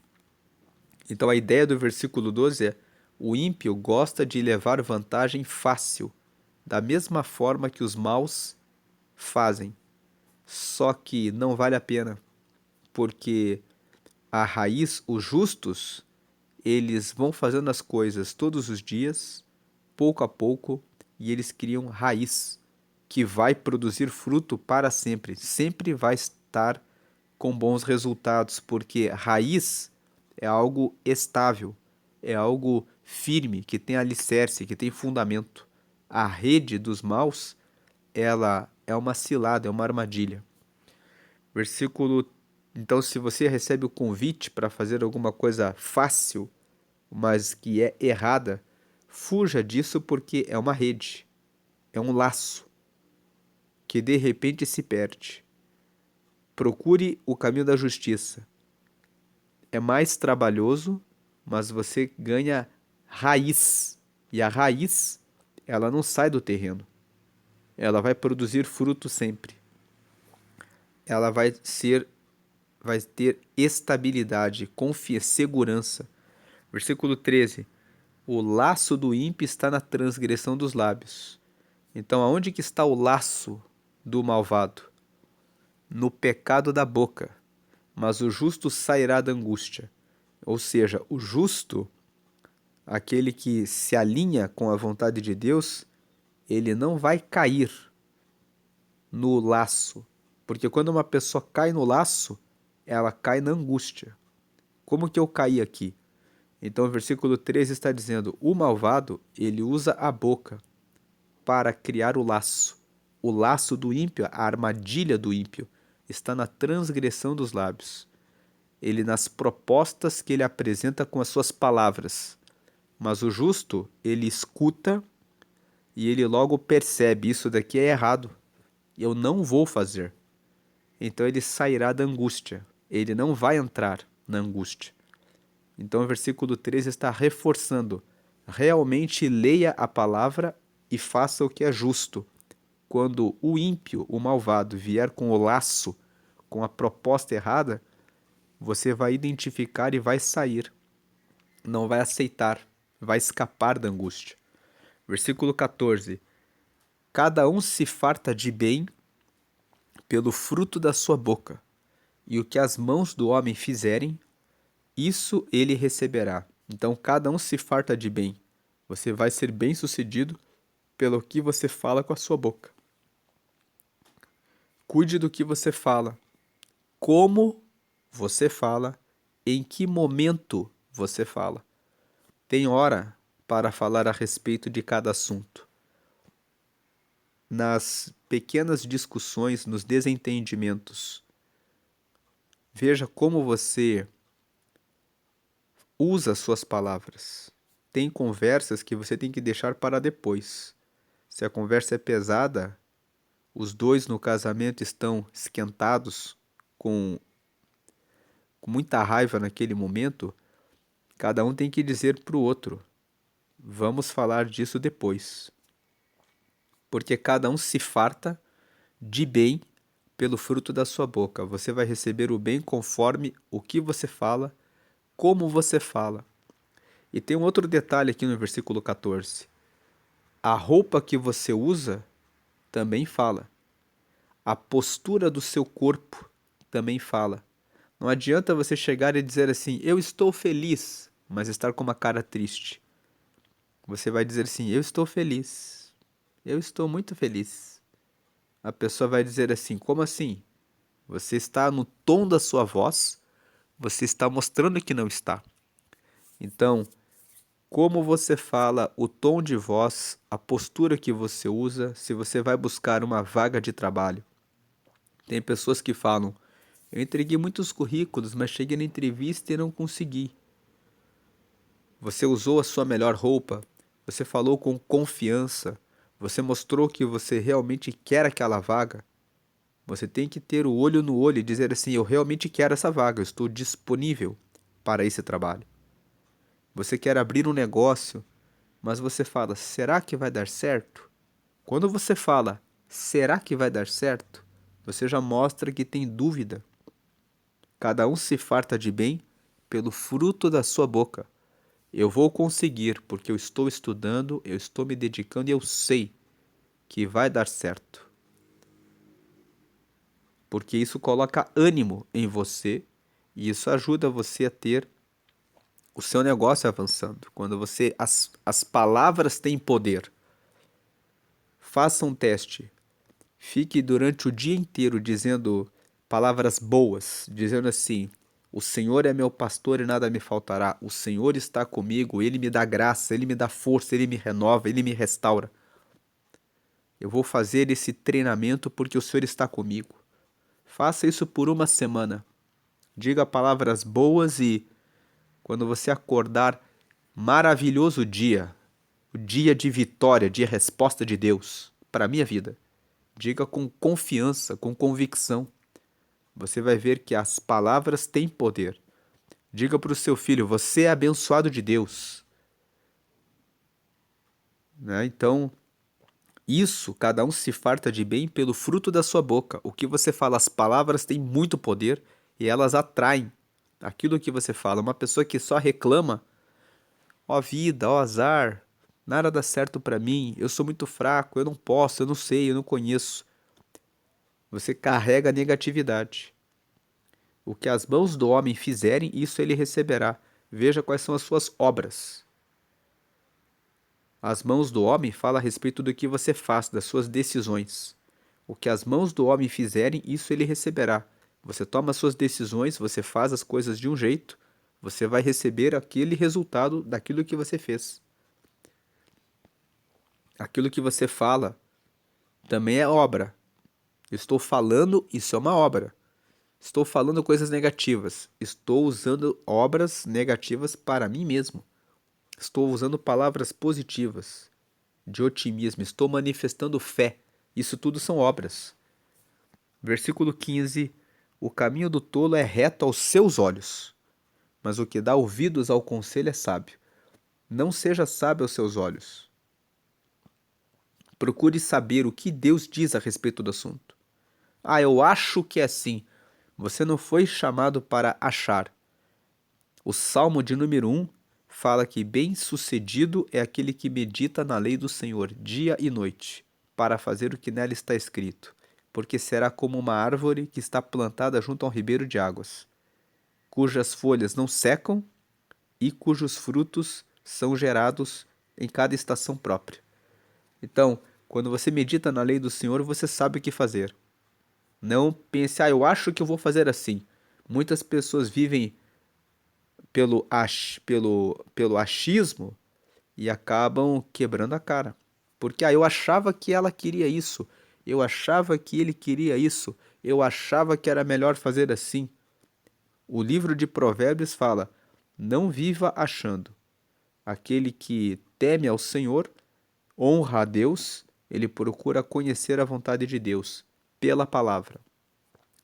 Então a ideia do versículo 12 é: o ímpio gosta de levar vantagem fácil, da mesma forma que os maus fazem. Só que não vale a pena, porque a raiz, os justos, eles vão fazendo as coisas todos os dias, pouco a pouco, e eles criam raiz, que vai produzir fruto para sempre. Sempre vai estar com bons resultados, porque raiz é algo estável, é algo firme, que tem alicerce, que tem fundamento. A rede dos maus, ela é uma cilada, é uma armadilha. Versículo. Então, se você recebe o convite para fazer alguma coisa fácil, mas que é errada, fuja disso, porque é uma rede, é um laço que de repente se perde. Procure o caminho da justiça. É mais trabalhoso, mas você ganha raiz. E a raiz, ela não sai do terreno. Ela vai produzir fruto sempre. Ela vai ter estabilidade, confiança, segurança. Versículo 13. O laço do ímpio está na transgressão dos lábios. Então, aonde que está o laço do malvado? No pecado da boca. Mas o justo sairá da angústia. Ou seja, o justo, aquele que se alinha com a vontade de Deus, ele não vai cair no laço. Porque quando uma pessoa cai no laço, ela cai na angústia. Como que eu caí aqui? Então o versículo 13 está dizendo: o malvado, ele usa a boca para criar o laço. O laço do ímpio, a armadilha do ímpio, está na transgressão dos lábios. Ele nas propostas que ele apresenta com as suas palavras. Mas o justo, ele escuta e ele logo percebe: isso daqui é errado, eu não vou fazer. Então ele sairá da angústia, ele não vai entrar na angústia. Então o versículo 13 está reforçando: realmente leia a palavra e faça o que é justo. Quando o ímpio, o malvado, vier com o laço, com a proposta errada, você vai identificar e vai sair. Não vai aceitar, vai escapar da angústia. Versículo 14. Cada um se farta de bem pelo fruto da sua boca, e o que as mãos do homem fizerem, isso ele receberá. Então cada um se farta de bem. Você vai ser bem-sucedido pelo que você fala com a sua boca. Cuide do que você fala, como você fala, em que momento você fala. Tem hora para falar a respeito de cada assunto. Nas pequenas discussões, nos desentendimentos, veja como você usa suas palavras. Tem conversas que você tem que deixar para depois. Se a conversa é pesada, os dois no casamento estão esquentados, com muita raiva naquele momento, cada um tem que dizer para o outro: vamos falar disso depois. Porque cada um se farta de bem pelo fruto da sua boca. Você vai receber o bem conforme o que você fala, como você fala. E tem um outro detalhe aqui no versículo 14. A roupa que você usa também fala. A postura do seu corpo também fala. Não adianta você chegar e dizer assim: eu estou feliz, mas estar com uma cara triste. Você vai dizer assim: eu estou feliz. Eu estou muito feliz. A pessoa vai dizer assim: como assim? Você está no tom da sua voz, você está mostrando que não está. Então, como você fala, o tom de voz, a postura que você usa, se você vai buscar uma vaga de trabalho. Tem pessoas que falam: eu entreguei muitos currículos, mas cheguei na entrevista e não consegui. Você usou a sua melhor roupa, você falou com confiança, você mostrou que você realmente quer aquela vaga. Você tem que ter o olho no olho e dizer assim: eu realmente quero essa vaga, eu estou disponível para esse trabalho. Você quer abrir um negócio, mas você fala: será que vai dar certo? Quando você fala: será que vai dar certo? Você já mostra que tem dúvida. Cada um se farta de bem pelo fruto da sua boca. Eu vou conseguir porque eu estou estudando, eu estou me dedicando e eu sei que vai dar certo. Porque isso coloca ânimo em você e isso ajuda você a ter o seu negócio avançando. Quando as palavras têm poder. Faça um teste. Fique durante o dia inteiro dizendo palavras boas, dizendo assim: o Senhor é meu pastor e nada me faltará. O Senhor está comigo, ele me dá graça, ele me dá força, ele me renova, ele me restaura. Eu vou fazer esse treinamento porque o Senhor está comigo. Faça isso por uma semana. Diga palavras boas e, quando você acordar, maravilhoso dia, o dia de vitória, de resposta de Deus para a minha vida. Diga com confiança, com convicção. Você vai ver que as palavras têm poder. Diga para o seu filho: você é abençoado de Deus. Né? Então, isso, cada um se farta de bem pelo fruto da sua boca. O que você fala, as palavras têm muito poder e elas atraem aquilo que você fala. Uma pessoa que só reclama: ó vida, ó azar, nada dá certo para mim, eu sou muito fraco, eu não posso, eu não sei, eu não conheço. Você carrega negatividade. O que as mãos do homem fizerem, isso ele receberá. Veja quais são as suas obras. As mãos do homem falam a respeito do que você faz, das suas decisões. O que as mãos do homem fizerem, isso ele receberá. Você toma as suas decisões, você faz as coisas de um jeito, você vai receber aquele resultado daquilo que você fez. Aquilo que você fala também é obra. Eu estou falando, isso é uma obra. Estou falando coisas negativas. Estou usando obras negativas para mim mesmo. Estou usando palavras positivas, de otimismo. Estou manifestando fé. Isso tudo são obras. Versículo 15: o caminho do tolo é reto aos seus olhos, mas o que dá ouvidos ao conselho é sábio. Não seja sábio aos seus olhos. Procure saber o que Deus diz a respeito do assunto. Ah, eu acho que é assim. Você não foi chamado para achar. O Salmo de número 1 fala que bem-sucedido é aquele que medita na lei do Senhor dia e noite, para fazer o que nela está escrito, porque será como uma árvore que está plantada junto a um ribeiro de águas, cujas folhas não secam e cujos frutos são gerados em cada estação própria. Então, quando você medita na lei do Senhor, você sabe o que fazer. Não pense: eu acho que eu vou fazer assim. Muitas pessoas vivem pelo achismo e acabam quebrando a cara. Porque eu achava que ela queria isso, eu achava que ele queria isso, eu achava que era melhor fazer assim. O livro de Provérbios fala: não viva achando. Aquele que teme ao Senhor, honra a Deus, ele procura conhecer a vontade de Deus pela palavra.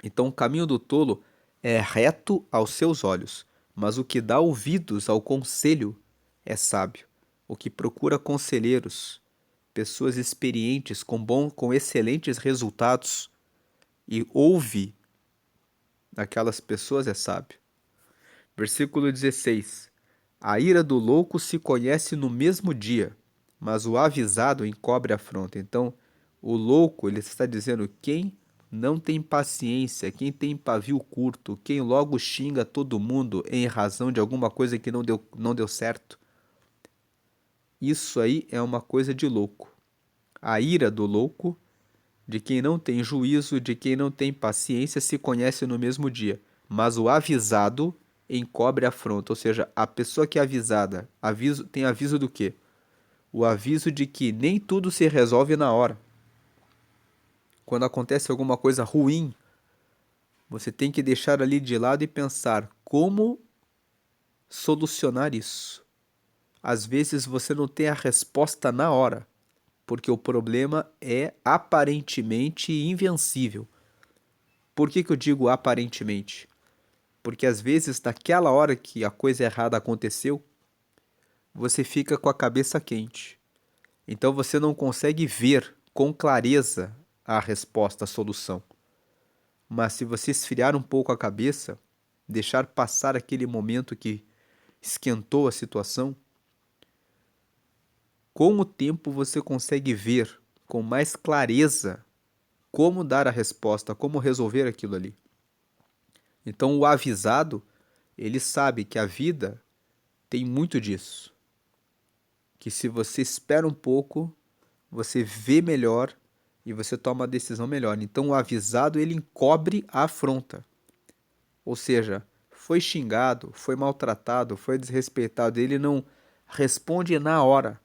Então, o caminho do tolo é reto aos seus olhos, mas o que dá ouvidos ao conselho é sábio. O que procura conselheiros, pessoas experientes com excelentes resultados e ouve aquelas pessoas é sábio. Versículo 16: a ira do louco se conhece no mesmo dia, mas o avisado encobre a afronta. Então, o louco, ele está dizendo: quem não tem paciência, quem tem pavio curto, quem logo xinga todo mundo em razão de alguma coisa que não deu certo. Isso aí é uma coisa de louco. A ira do louco, de quem não tem juízo, de quem não tem paciência, se conhece no mesmo dia. Mas o avisado encobre a afronta, ou seja, a pessoa que é avisada, tem aviso do quê? O aviso de que nem tudo se resolve na hora. Quando acontece alguma coisa ruim, você tem que deixar ali de lado e pensar como solucionar isso. Às vezes você não tem a resposta na hora, porque o problema é aparentemente invencível. Por que eu digo aparentemente? Porque às vezes, naquela hora que a coisa errada aconteceu, você fica com a cabeça quente. Então você não consegue ver com clareza a resposta, a solução. Mas se você esfriar um pouco a cabeça, deixar passar aquele momento que esquentou a situação, com o tempo você consegue ver com mais clareza como dar a resposta, como resolver aquilo ali. Então o avisado, ele sabe que a vida tem muito disso. Que se você espera um pouco, você vê melhor e você toma a decisão melhor. Então o avisado, ele encobre a afronta. Ou seja, foi xingado, foi maltratado, foi desrespeitado, ele não responde na hora.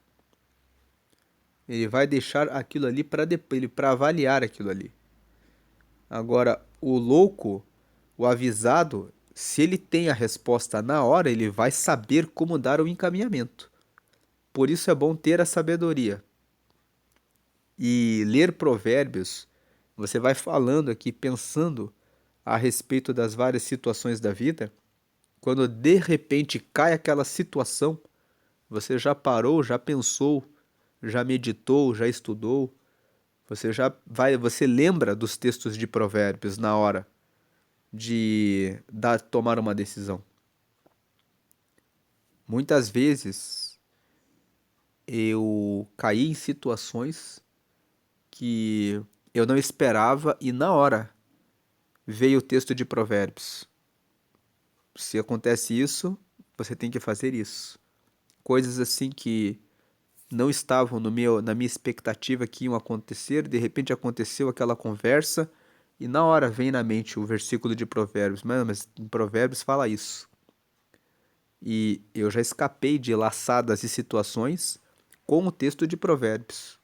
Ele vai deixar aquilo ali para depois, para avaliar aquilo ali. Agora, o louco, o avisado, se ele tem a resposta na hora, ele vai saber como dar o encaminhamento. Por isso é bom ter a sabedoria. E ler provérbios, você vai falando aqui, pensando a respeito das várias situações da vida. Quando de repente cai aquela situação, você já parou, já pensou, já meditou, já estudou, você lembra dos textos de provérbios na hora de tomar uma decisão. Muitas vezes eu caí em situações que eu não esperava e na hora veio o texto de provérbios. Se acontece isso, você tem que fazer isso. Coisas assim que não estavam na minha expectativa que iam acontecer, de repente aconteceu aquela conversa e na hora vem na mente o versículo de Provérbios. Mano, mas em Provérbios fala isso. E eu já escapei de laçadas e situações com o texto de Provérbios.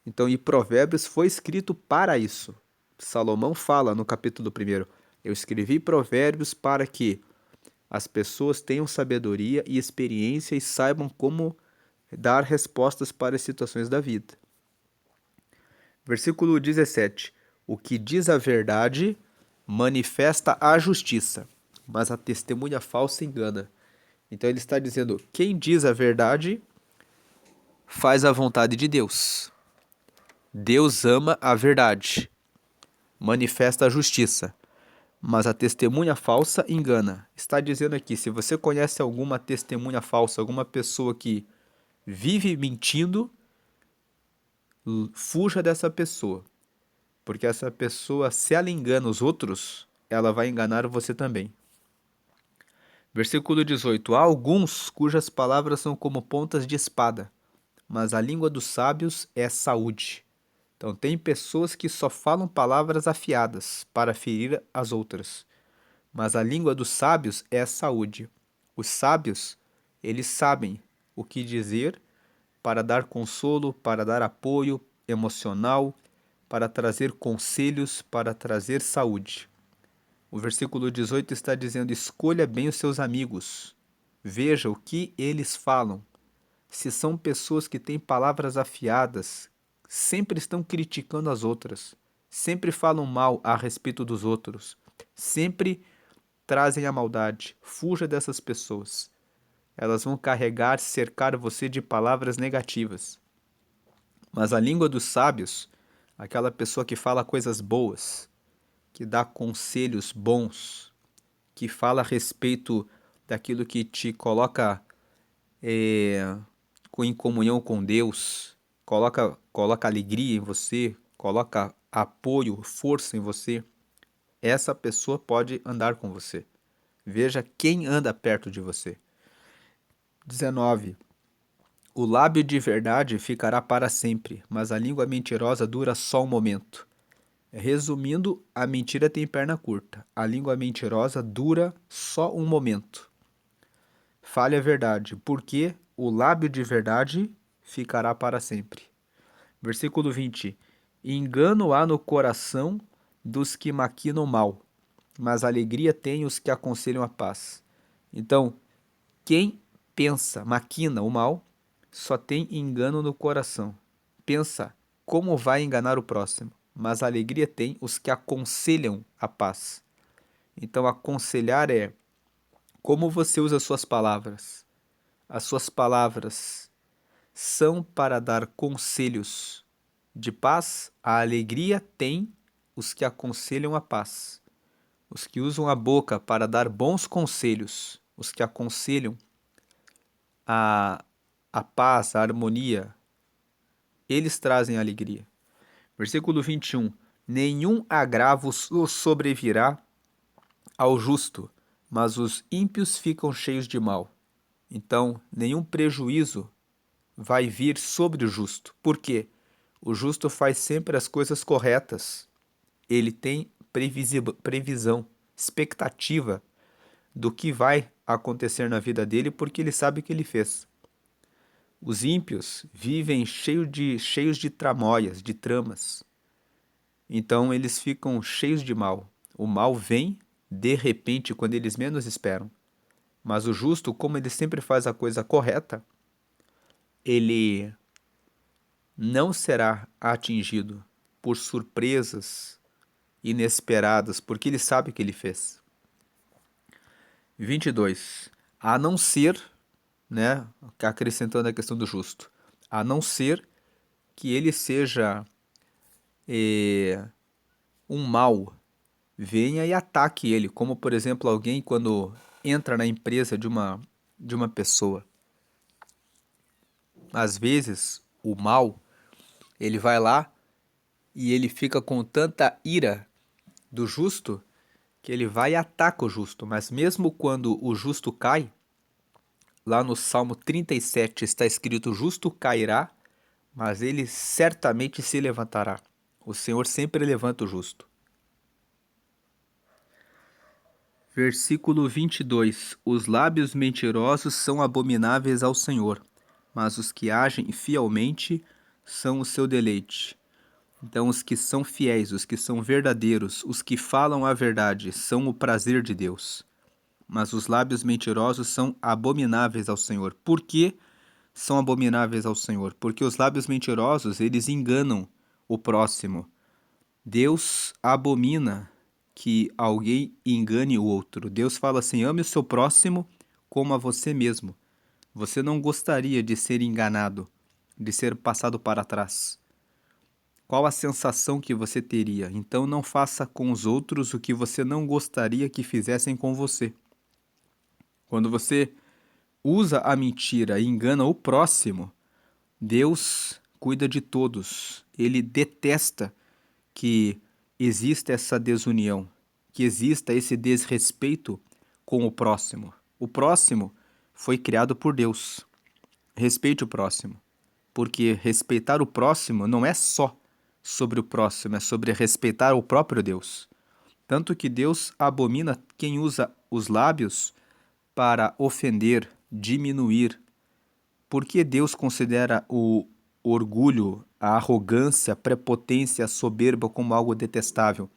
Então, e Provérbios foi escrito para isso. Salomão fala no capítulo 1: eu escrevi Provérbios para que as pessoas tenham sabedoria e experiência e saibam como dar respostas para as situações da vida. Versículo 17: o que diz a verdade manifesta a justiça, mas a testemunha falsa engana. Então ele está dizendo: quem diz a verdade faz a vontade de Deus. Deus ama a verdade, manifesta a justiça, mas a testemunha falsa engana. Está dizendo aqui, se você conhece alguma testemunha falsa, alguma pessoa que vive mentindo, fuja dessa pessoa. Porque essa pessoa, se ela engana os outros, ela vai enganar você também. Versículo 18: há alguns cujas palavras são como pontas de espada, mas a língua dos sábios é saúde. Então, tem pessoas que só falam palavras afiadas para ferir as outras, mas a língua dos sábios é a saúde. Os sábios, eles sabem o que dizer para dar consolo, para dar apoio emocional, para trazer conselhos, para trazer saúde. O versículo 18 está dizendo: escolha bem os seus amigos, veja o que eles falam. Se são pessoas que têm palavras afiadas, sempre estão criticando as outras, sempre falam mal a respeito dos outros, sempre trazem a maldade. Fuja dessas pessoas. Elas vão carregar, cercar você de palavras negativas. Mas a língua dos sábios, aquela pessoa que fala coisas boas, que dá conselhos bons, que fala a respeito daquilo que te coloca em comunhão com Deus, coloca alegria em você, coloca apoio, força em você, essa pessoa pode andar com você. Veja quem anda perto de você. 19. O lábio de verdade ficará para sempre, mas a língua mentirosa dura só um momento. Resumindo, a mentira tem perna curta. A língua mentirosa dura só um momento. Fale a verdade, porque o lábio de verdade ficará para sempre. Versículo 20. Engano há no coração dos que maquinam mal, mas alegria tem os que aconselham a paz. Então, quem pensa, maquina o mal, só tem engano no coração. Pensa como vai enganar o próximo, mas alegria tem os que aconselham a paz. Então, aconselhar é como você usa as suas palavras. As suas palavras são para dar conselhos de paz. A alegria tem os que aconselham a paz. Os que usam a boca para dar bons conselhos, os que aconselham a, a paz, a harmonia, eles trazem alegria. Versículo 21. Nenhum agravo sobrevirá ao justo, mas os ímpios ficam cheios de mal. Então, nenhum prejuízo vai vir sobre o justo. Por quê? O justo faz sempre as coisas corretas. Ele tem previsão, expectativa do que vai acontecer na vida dele, porque ele sabe o que ele fez. Os ímpios vivem cheios de tramóias, de tramas. Então eles ficam cheios de mal. O mal vem de repente, quando eles menos esperam. Mas o justo, como ele sempre faz a coisa correta, ele não será atingido por surpresas inesperadas, porque ele sabe o que ele fez. 22. A não ser, né, acrescentando a questão do justo, a não ser que ele seja um mal, venha e ataque ele, como por exemplo alguém quando entra na empresa de uma pessoa. Às vezes, o mal, ele vai lá e ele fica com tanta ira do justo que ele vai e ataca o justo. Mas mesmo quando o justo cai, lá no Salmo 37 está escrito: o justo cairá, mas ele certamente se levantará. O Senhor sempre levanta o justo. Versículo 22. Os lábios mentirosos são abomináveis ao Senhor, mas os que agem fielmente são o seu deleite. Então, os que são fiéis, os que são verdadeiros, os que falam a verdade, são o prazer de Deus. Mas os lábios mentirosos são abomináveis ao Senhor. Por que são abomináveis ao Senhor? Porque os lábios mentirosos, eles enganam o próximo. Deus abomina que alguém engane o outro. Deus fala assim: ame o seu próximo como a você mesmo. Você não gostaria de ser enganado, de ser passado para trás. Qual a sensação que você teria? Então não faça com os outros o que você não gostaria que fizessem com você. Quando você usa a mentira e engana o próximo, Deus cuida de todos. Ele detesta que exista essa desunião, que exista esse desrespeito com o próximo. O próximo foi criado por Deus. Respeite o próximo, porque respeitar o próximo não é só sobre o próximo, é sobre respeitar o próprio Deus. Tanto que Deus abomina quem usa os lábios para ofender, diminuir. Por que Deus considera o orgulho, a arrogância, a prepotência, a soberba como algo detestável?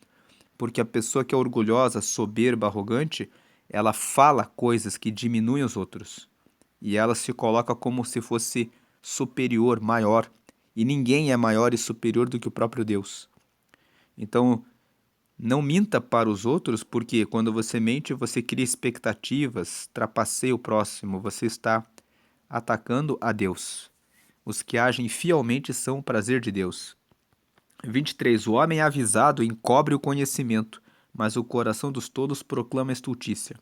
Porque a pessoa que é orgulhosa, soberba, arrogante, ela fala coisas que diminuem os outros. E ela se coloca como se fosse superior, maior. E ninguém é maior e superior do que o próprio Deus. Então, não minta para os outros, porque quando você mente, você cria expectativas, trapaceia o próximo, você está atacando a Deus. Os que agem fielmente são o prazer de Deus. 23. O homem avisado encobre o conhecimento, mas o coração dos tolos proclama a estultícia.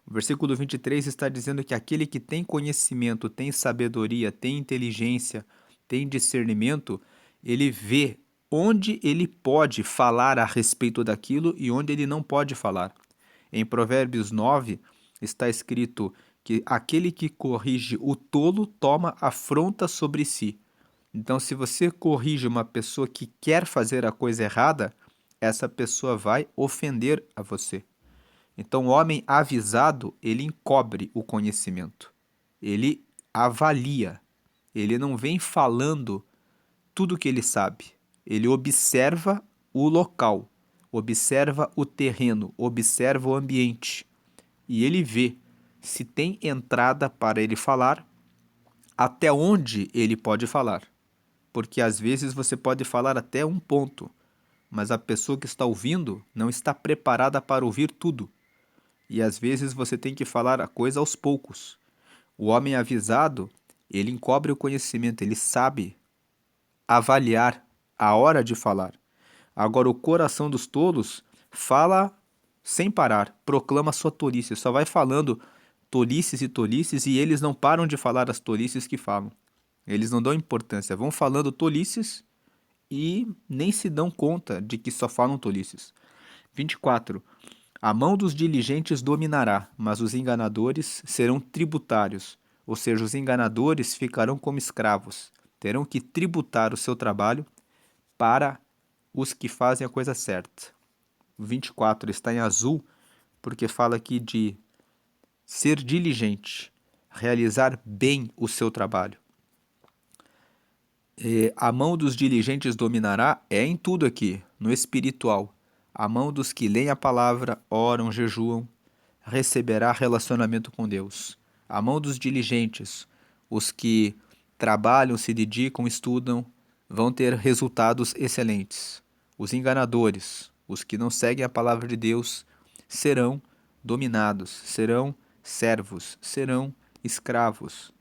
O versículo 23 está dizendo que aquele que tem conhecimento, tem sabedoria, tem inteligência, tem discernimento, ele vê onde ele pode falar a respeito daquilo e onde ele não pode falar. Em Provérbios 9 está escrito que aquele que corrige o tolo toma afronta sobre si. Então, se você corrige uma pessoa que quer fazer a coisa errada, essa pessoa vai ofender a você. Então, o homem avisado, ele encobre o conhecimento. Ele avalia. Ele não vem falando tudo o que ele sabe. Ele observa o local, observa o terreno, observa o ambiente. E ele vê se tem entrada para ele falar, até onde ele pode falar. Porque às vezes você pode falar até um ponto, mas a pessoa que está ouvindo não está preparada para ouvir tudo. E às vezes você tem que falar a coisa aos poucos. O homem avisado, ele encobre o conhecimento, ele sabe avaliar a hora de falar. Agora, o coração dos tolos fala sem parar, proclama sua tolice, só vai falando tolices e eles não param de falar as tolices que falam. Eles não dão importância, vão falando tolices e nem se dão conta de que só falam tolices. 24. A mão dos diligentes dominará, mas os enganadores serão tributários, ou seja, os enganadores ficarão como escravos, terão que tributar o seu trabalho para os que fazem a coisa certa. O 24 está em azul porque fala aqui de ser diligente, realizar bem o seu trabalho. A mão dos diligentes dominará é em tudo aqui, no espiritual. A mão dos que leem a palavra, oram, jejuam, receberá relacionamento com Deus. A mão dos diligentes, os que trabalham, se dedicam, estudam, vão ter resultados excelentes. Os enganadores, os que não seguem a palavra de Deus, serão dominados, serão servos, serão escravos,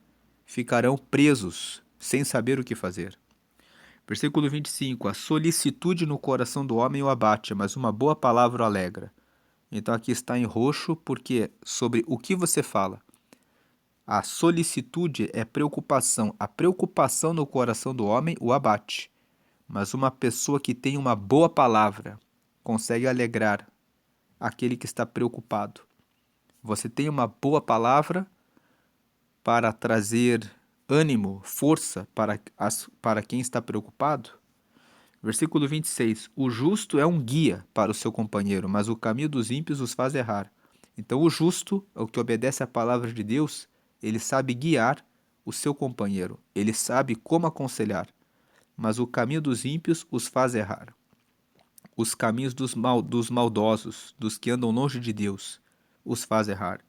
ficarão presos, sem saber o que fazer. Versículo 25. A solicitude no coração do homem o abate, mas uma boa palavra o alegra. Então aqui está em roxo porque sobre o que você fala. A solicitude é preocupação. A preocupação no coração do homem o abate. Mas uma pessoa que tem uma boa palavra consegue alegrar aquele que está preocupado. Você tem uma boa palavra para trazer ânimo, força para quem está preocupado? Versículo 26. O justo é um guia para o seu companheiro, mas o caminho dos ímpios os faz errar. Então o justo, o que obedece à palavra de Deus, ele sabe guiar o seu companheiro, ele sabe como aconselhar, mas o caminho dos ímpios os faz errar. Os caminhos dos maldosos, dos que andam longe de Deus, os faz errar.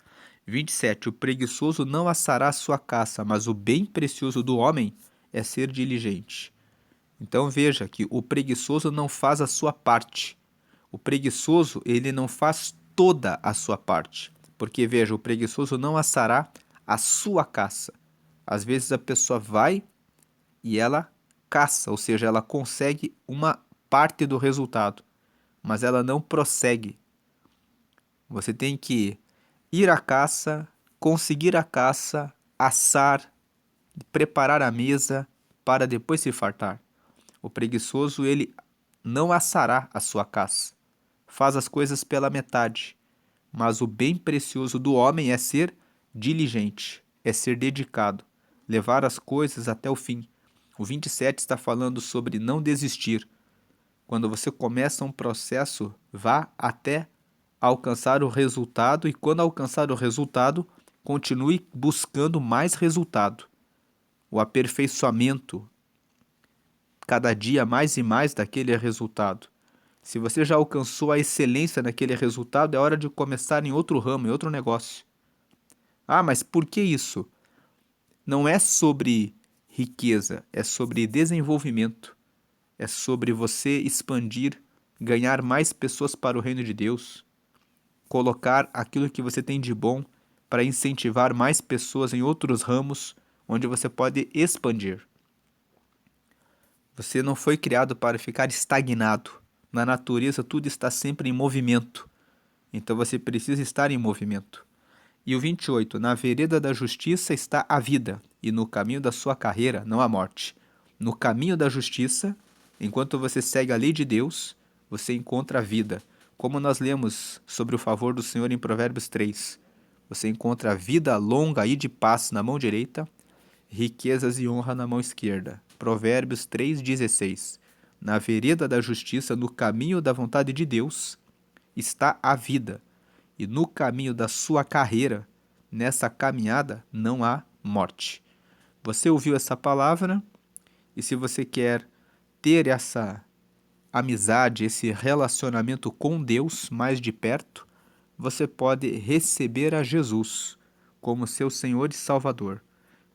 27. O preguiçoso não assará sua caça, mas o bem precioso do homem é ser diligente. Então veja que o preguiçoso não faz a sua parte. O preguiçoso, ele não faz toda a sua parte. Porque veja, o preguiçoso não assará a sua caça. Às vezes a pessoa vai e ela caça, ou seja, ela consegue uma parte do resultado, mas ela não prossegue. Você tem que ir à caça, conseguir a caça, assar, preparar a mesa para depois se fartar. O preguiçoso, ele não assará a sua caça, faz as coisas pela metade, mas o bem precioso do homem é ser diligente, é ser dedicado, levar as coisas até o fim. O 27 está falando sobre não desistir. Quando você começa um processo, vá até alcançar o resultado e quando alcançar o resultado, continue buscando mais resultado. O aperfeiçoamento, cada dia mais e mais daquele resultado. Se você já alcançou a excelência naquele resultado, é hora de começar em outro ramo, em outro negócio. Ah, mas por que isso? Não é sobre riqueza, é sobre desenvolvimento. É sobre você expandir, ganhar mais pessoas para o reino de Deus, colocar aquilo que você tem de bom para incentivar mais pessoas em outros ramos onde você pode expandir. Você não foi criado para ficar estagnado. Na natureza, tudo está sempre em movimento. Então você precisa estar em movimento. E o 28. Na vereda da justiça está a vida, e no caminho da sua carreira não a morte. No caminho da justiça, enquanto você segue a lei de Deus, você encontra a vida. Como nós lemos sobre o favor do Senhor em Provérbios 3. Você encontra a vida longa e de paz na mão direita, riquezas e honra na mão esquerda. Provérbios 3,16. Na vereda da justiça, no caminho da vontade de Deus, está a vida. E no caminho da sua carreira, nessa caminhada, não há morte. Você ouviu essa palavra? E se você quer ter essa amizade, esse relacionamento com Deus mais de perto, você pode receber a Jesus, como seu Senhor e Salvador.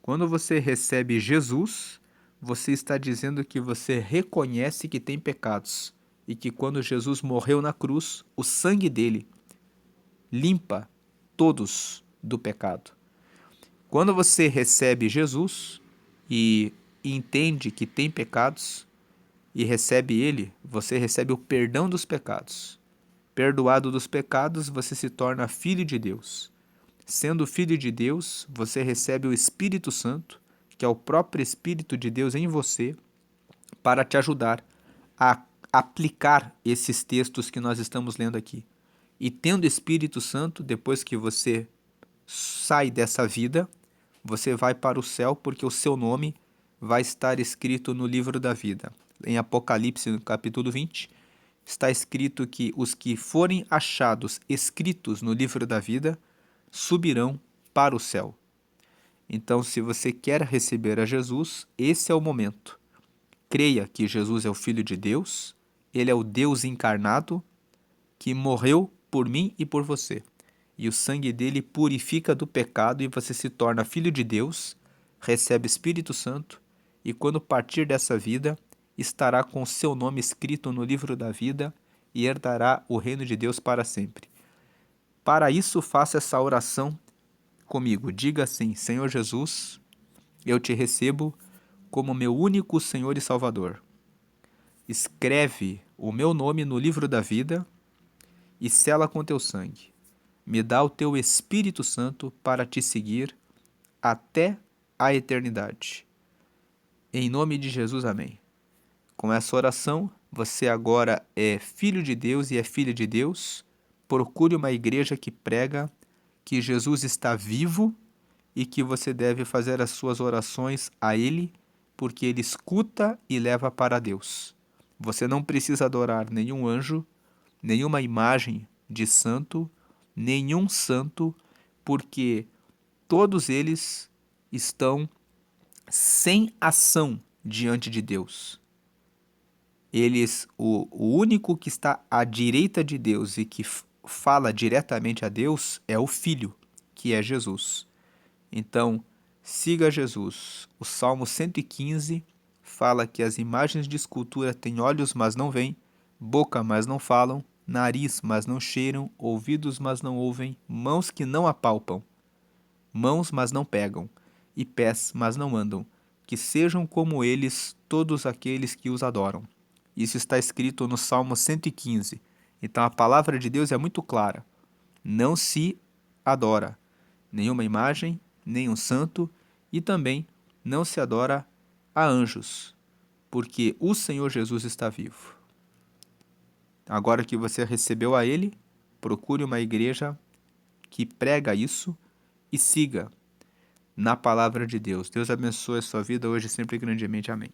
Quando você recebe Jesus, você está dizendo que você reconhece que tem pecados e que quando Jesus morreu na cruz, o sangue dele limpa todos do pecado. Quando você recebe Jesus e entende que tem pecados e recebe ele, você recebe o perdão dos pecados. Perdoado dos pecados, você se torna filho de Deus. Sendo filho de Deus, você recebe o Espírito Santo, que é o próprio Espírito de Deus em você, para te ajudar a aplicar esses textos que nós estamos lendo aqui. E tendo Espírito Santo, depois que você sai dessa vida, você vai para o céu, porque o seu nome vai estar escrito no livro da vida. Em Apocalipse, no capítulo 20, está escrito que os que forem achados escritos no livro da vida subirão para o céu. Então, se você quer receber a Jesus, esse é o momento. Creia que Jesus é o Filho de Deus, ele é o Deus encarnado que morreu por mim e por você. E o sangue dele purifica do pecado e você se torna filho de Deus, recebe Espírito Santo e quando partir dessa vida, estará com o seu nome escrito no livro da vida e herdará o reino de Deus para sempre. Para isso, faça essa oração comigo. Diga assim: Senhor Jesus, eu te recebo como meu único Senhor e Salvador. Escreve o meu nome no livro da vida e sela com teu sangue. Me dá o teu Espírito Santo para te seguir até a eternidade. Em nome de Jesus, amém. Com essa oração, você agora é filho de Deus e é filha de Deus. Procure uma igreja que prega que Jesus está vivo e que você deve fazer as suas orações a Ele, porque Ele escuta e leva para Deus. Você não precisa adorar nenhum anjo, nenhuma imagem de santo, nenhum santo, porque todos eles estão sem ação diante de Deus. O único que está à direita de Deus e que fala diretamente a Deus é o Filho, que é Jesus. Então, siga Jesus. O Salmo 115 fala que as imagens de escultura têm olhos, mas não veem, boca, mas não falam, nariz, mas não cheiram, ouvidos, mas não ouvem, mãos que não apalpam, mãos, mas não pegam, e pés, mas não andam. Que sejam como eles todos aqueles que os adoram. Isso está escrito no Salmo 115. Então a palavra de Deus é muito clara. Não se adora nenhuma imagem, nenhum santo, e também não se adora a anjos, porque o Senhor Jesus está vivo. Agora que você recebeu a Ele, procure uma igreja que prega isso e siga na palavra de Deus. Deus abençoe a sua vida hoje sempre grandemente. Amém.